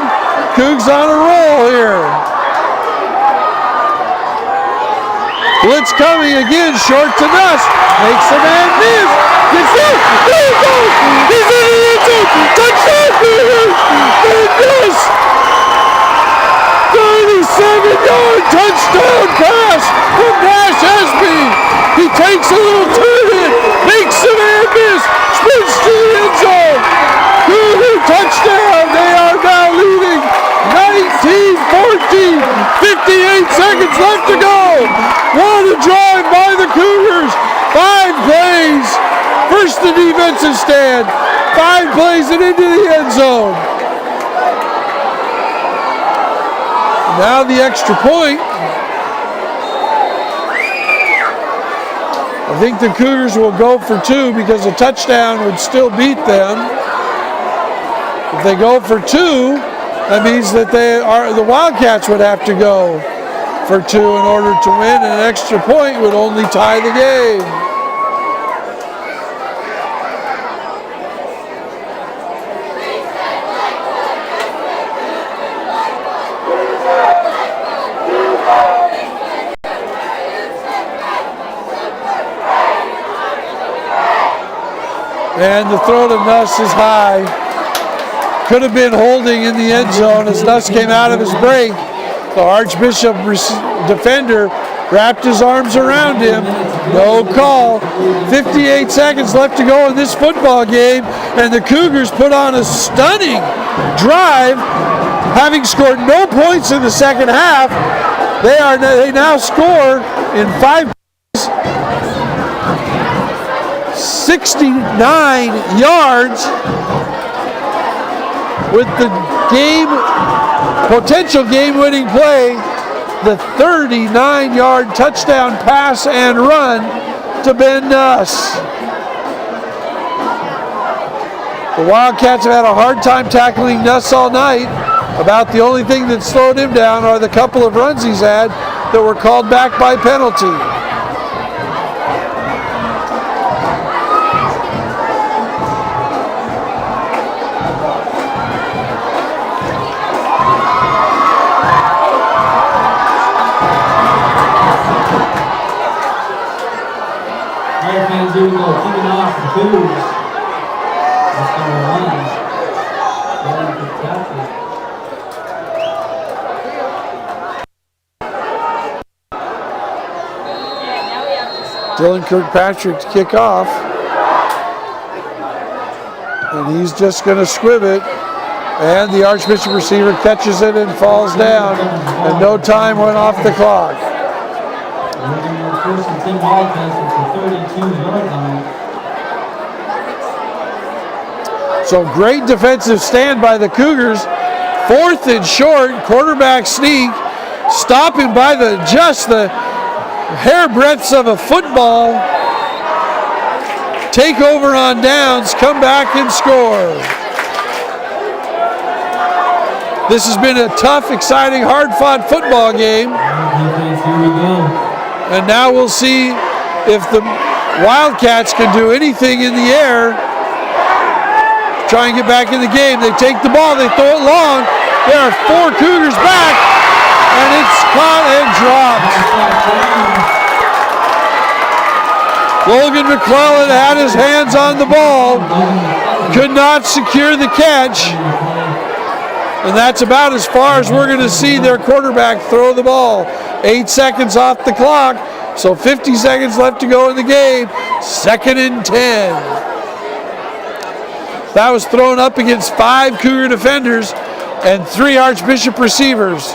Cougs on a roll here. Blitz coming again, short to Nuss. Makes the man miss. Gets out. There he goes. He's in the end zone. Touchdown, Cougars. Nuss. 37-yard touchdown pass from Nash Espy. He takes a little turn in, makes the man miss, spins to the end zone. Cougar touchdown. They are now leading 19-14. 58 seconds left to go. What a drive by the Cougars. 5 plays. First the defensive stand. 5 plays and into the end zone. Now the extra point. I think the Cougars will go for 2 because a touchdown would still beat them. If they go for 2, that means that the Wildcats would have to go for 2 in order to win, and an extra point would only tie the game. And the throw to Nuss is high. Could have been holding in the end zone as Nuss came out of his break. The Archbishop defender wrapped his arms around him. No call. 58 seconds left to go in this football game, and the Cougars put on a stunning drive, having scored no points in the second half. They now score in 5 plays, 69 yards, with the potential game-winning play, the 39-yard touchdown pass and run to Ben Nuss. The Wildcats have had a hard time tackling Nuss all night. About the only thing that slowed him down are the couple of runs he's had that were called back by penalty.
Here we go, kicking off the Cougars.
Dylan Kirkpatrick to kick off. And he's just going to squib it. And the Archbishop receiver catches it and falls down. And no time went off the clock.
First and 10 Wildcats at the 32-yard line.
So great defensive stand by the Cougars. 4th and short, quarterback sneak. Stopping by just the hairbreadths of a football. Take over on downs, come back and score. This has been a tough, exciting, hard-fought football game.
Here we go.
And now we'll see if the Wildcats can do anything in the air. Try and get back in the game. They take the ball, they throw it long. There are 4 Cougars back, and it's caught and dropped. Logan McClellan had his hands on the ball, could not secure the catch. And that's about as far as we're going to see their quarterback throw the ball. 8 seconds off the clock, so 50 seconds left to go in the game. 2nd and 10. That was thrown up against 5 Cougar defenders and 3 Archbishop receivers.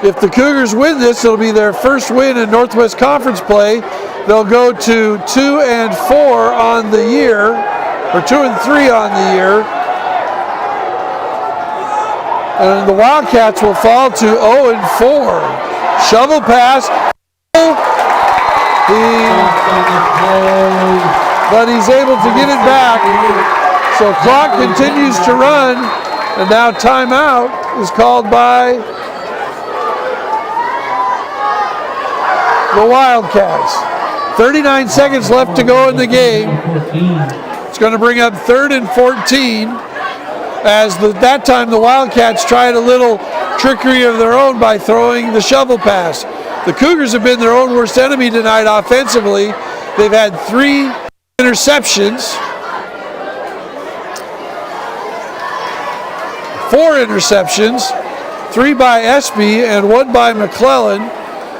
If the Cougars win this, it'll be their first win in Northwest Conference play. They'll go to 2 and 4 on the year, or 2 and 3 on the year. And the Wildcats will fall to 0 and 4. Shovel pass. But he's able to get it back. So clock continues to run. And now timeout is called by the Wildcats. 39 seconds left to go in the game. It's going to bring up 3rd and 14. As that time the Wildcats tried a little trickery of their own by throwing the shovel pass. The Cougars have been their own worst enemy tonight offensively. They've had 3 interceptions, 4 interceptions, 3 by Espy and 1 by McClellan.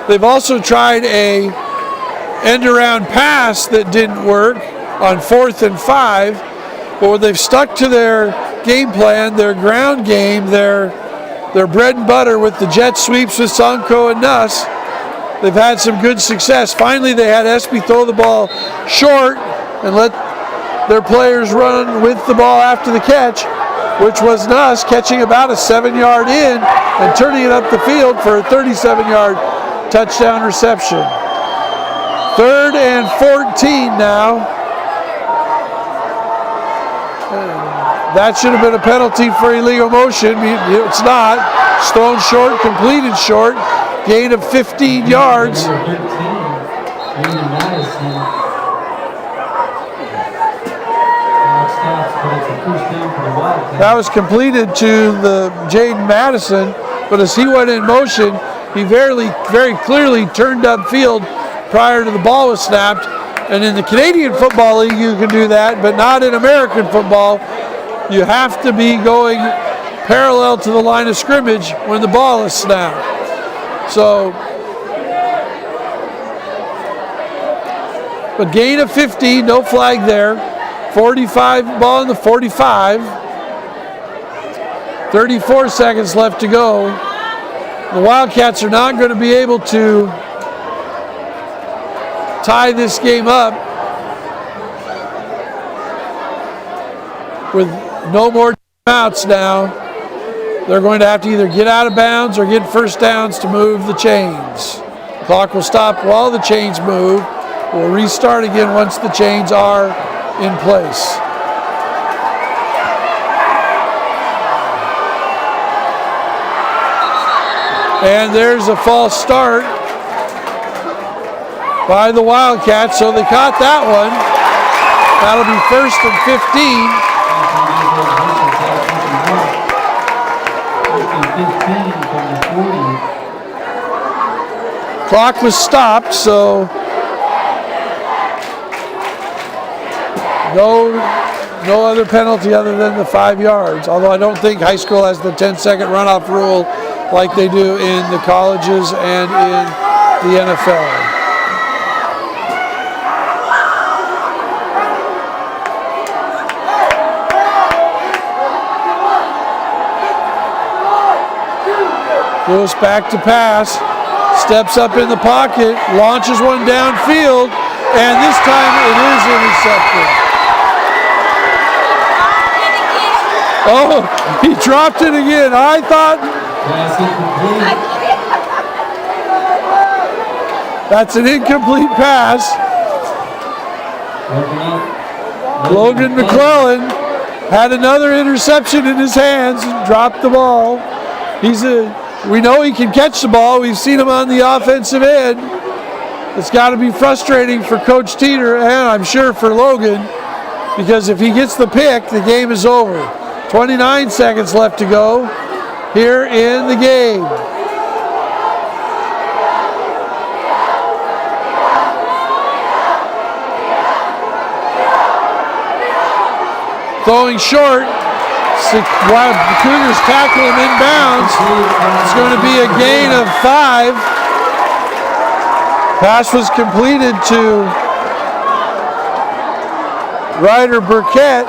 They've also tried a end-around pass that didn't work on 4th and 5, but when they've stuck to their game plan, their ground game, their bread and butter with the jet sweeps with Sonko and Nuss, they've had some good success. Finally, they had Espy throw the ball short and let their players run with the ball after the catch, which was Nuss catching about a 7-yard in and turning it up the field for a 37-yard touchdown reception. 3rd and 14 now. That should have been a penalty for illegal motion. It's not. It's thrown short, completed short. Gain of 15 yards. That was completed to the Jaden Madison, but as he went in motion, he very clearly turned upfield prior to the ball was snapped. And in the Canadian Football League, you can do that, but not in American football. You have to be going parallel to the line of scrimmage when the ball is snapped. So, but gain of 15, no flag there. 45, ball in the 45. 34 seconds left to go. The Wildcats are not going to be able to tie this game up with no more timeouts now. They're going to have to either get out of bounds or get first downs to move the chains. The clock will stop while the chains move. We'll restart again once the chains are in place. And there's a false start by the Wildcats, so they caught that one. That'll be 1st and 15. Clock was stopped, so no other penalty other than the 5 yards. Although I don't think high school has the 10-second runoff rule like they do in the colleges and in the NFL. Lewis back to pass, steps up in the pocket, launches one downfield, and this time it is intercepted. Oh, he dropped it again. I thought that's an incomplete pass. Logan McClellan had another interception in his hands and dropped the ball. We know he can catch the ball. We've seen him on the offensive end. It's got to be frustrating for Coach Teeter and I'm sure for Logan, because if he gets the pick, the game is over. 29 seconds left to go here in the game. Throwing short. While the Cougars tackle him inbounds, it's going to be a gain of 5. Pass was completed to Ryder Burkett.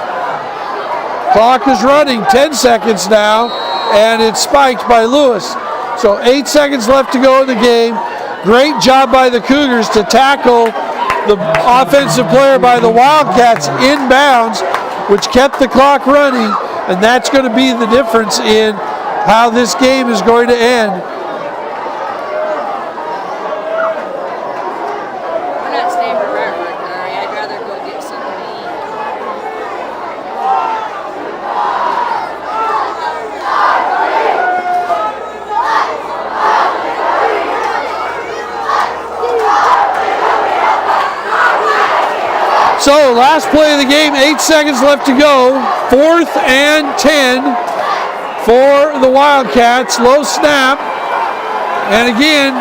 Clock is running, 10 seconds now, and it's spiked by Lewis. So 8 seconds left to go in the game. Great job by the Cougars to tackle the offensive player by the Wildcats inbounds, which kept the clock running. And that's going to be the difference in how this game is going to end.
We're not staying forever, Curry. I'd rather go get something to eat.
So, last play of the game, 8 seconds left to go. 4th and 10 for the Wildcats. Low snap. And again,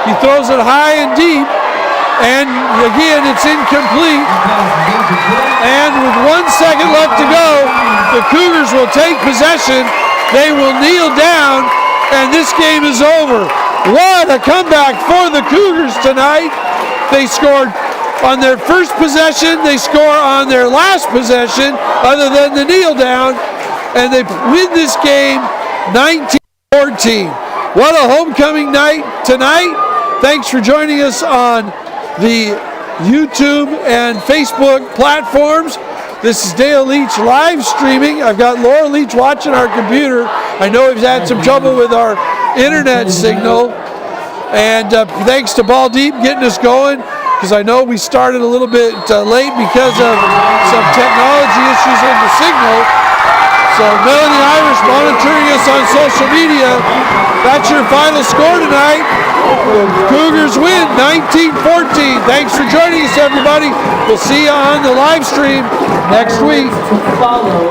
he throws it high and deep. And again, it's incomplete. And with 1 second left to go, the Cougars will take possession. They will kneel down, and this game is over. What a comeback for the Cougars tonight. They scored on their first possession, they score on their last possession, other than the kneel down, and they win this game 19-14. What a homecoming night tonight. Thanks for joining us on the YouTube and Facebook platforms. This is Dale Leach live streaming. I've got Laura Leach watching our computer. I know we've had some trouble with our internet signal. And thanks to Ball Deep getting us going, because I know we started a little bit late because of some technology issues in the signal. So Melanie Irish monitoring us on social media. That's your final score tonight. The Cougars win 19-14. Thanks for joining us, everybody. We'll see you on the live stream next week.
To follow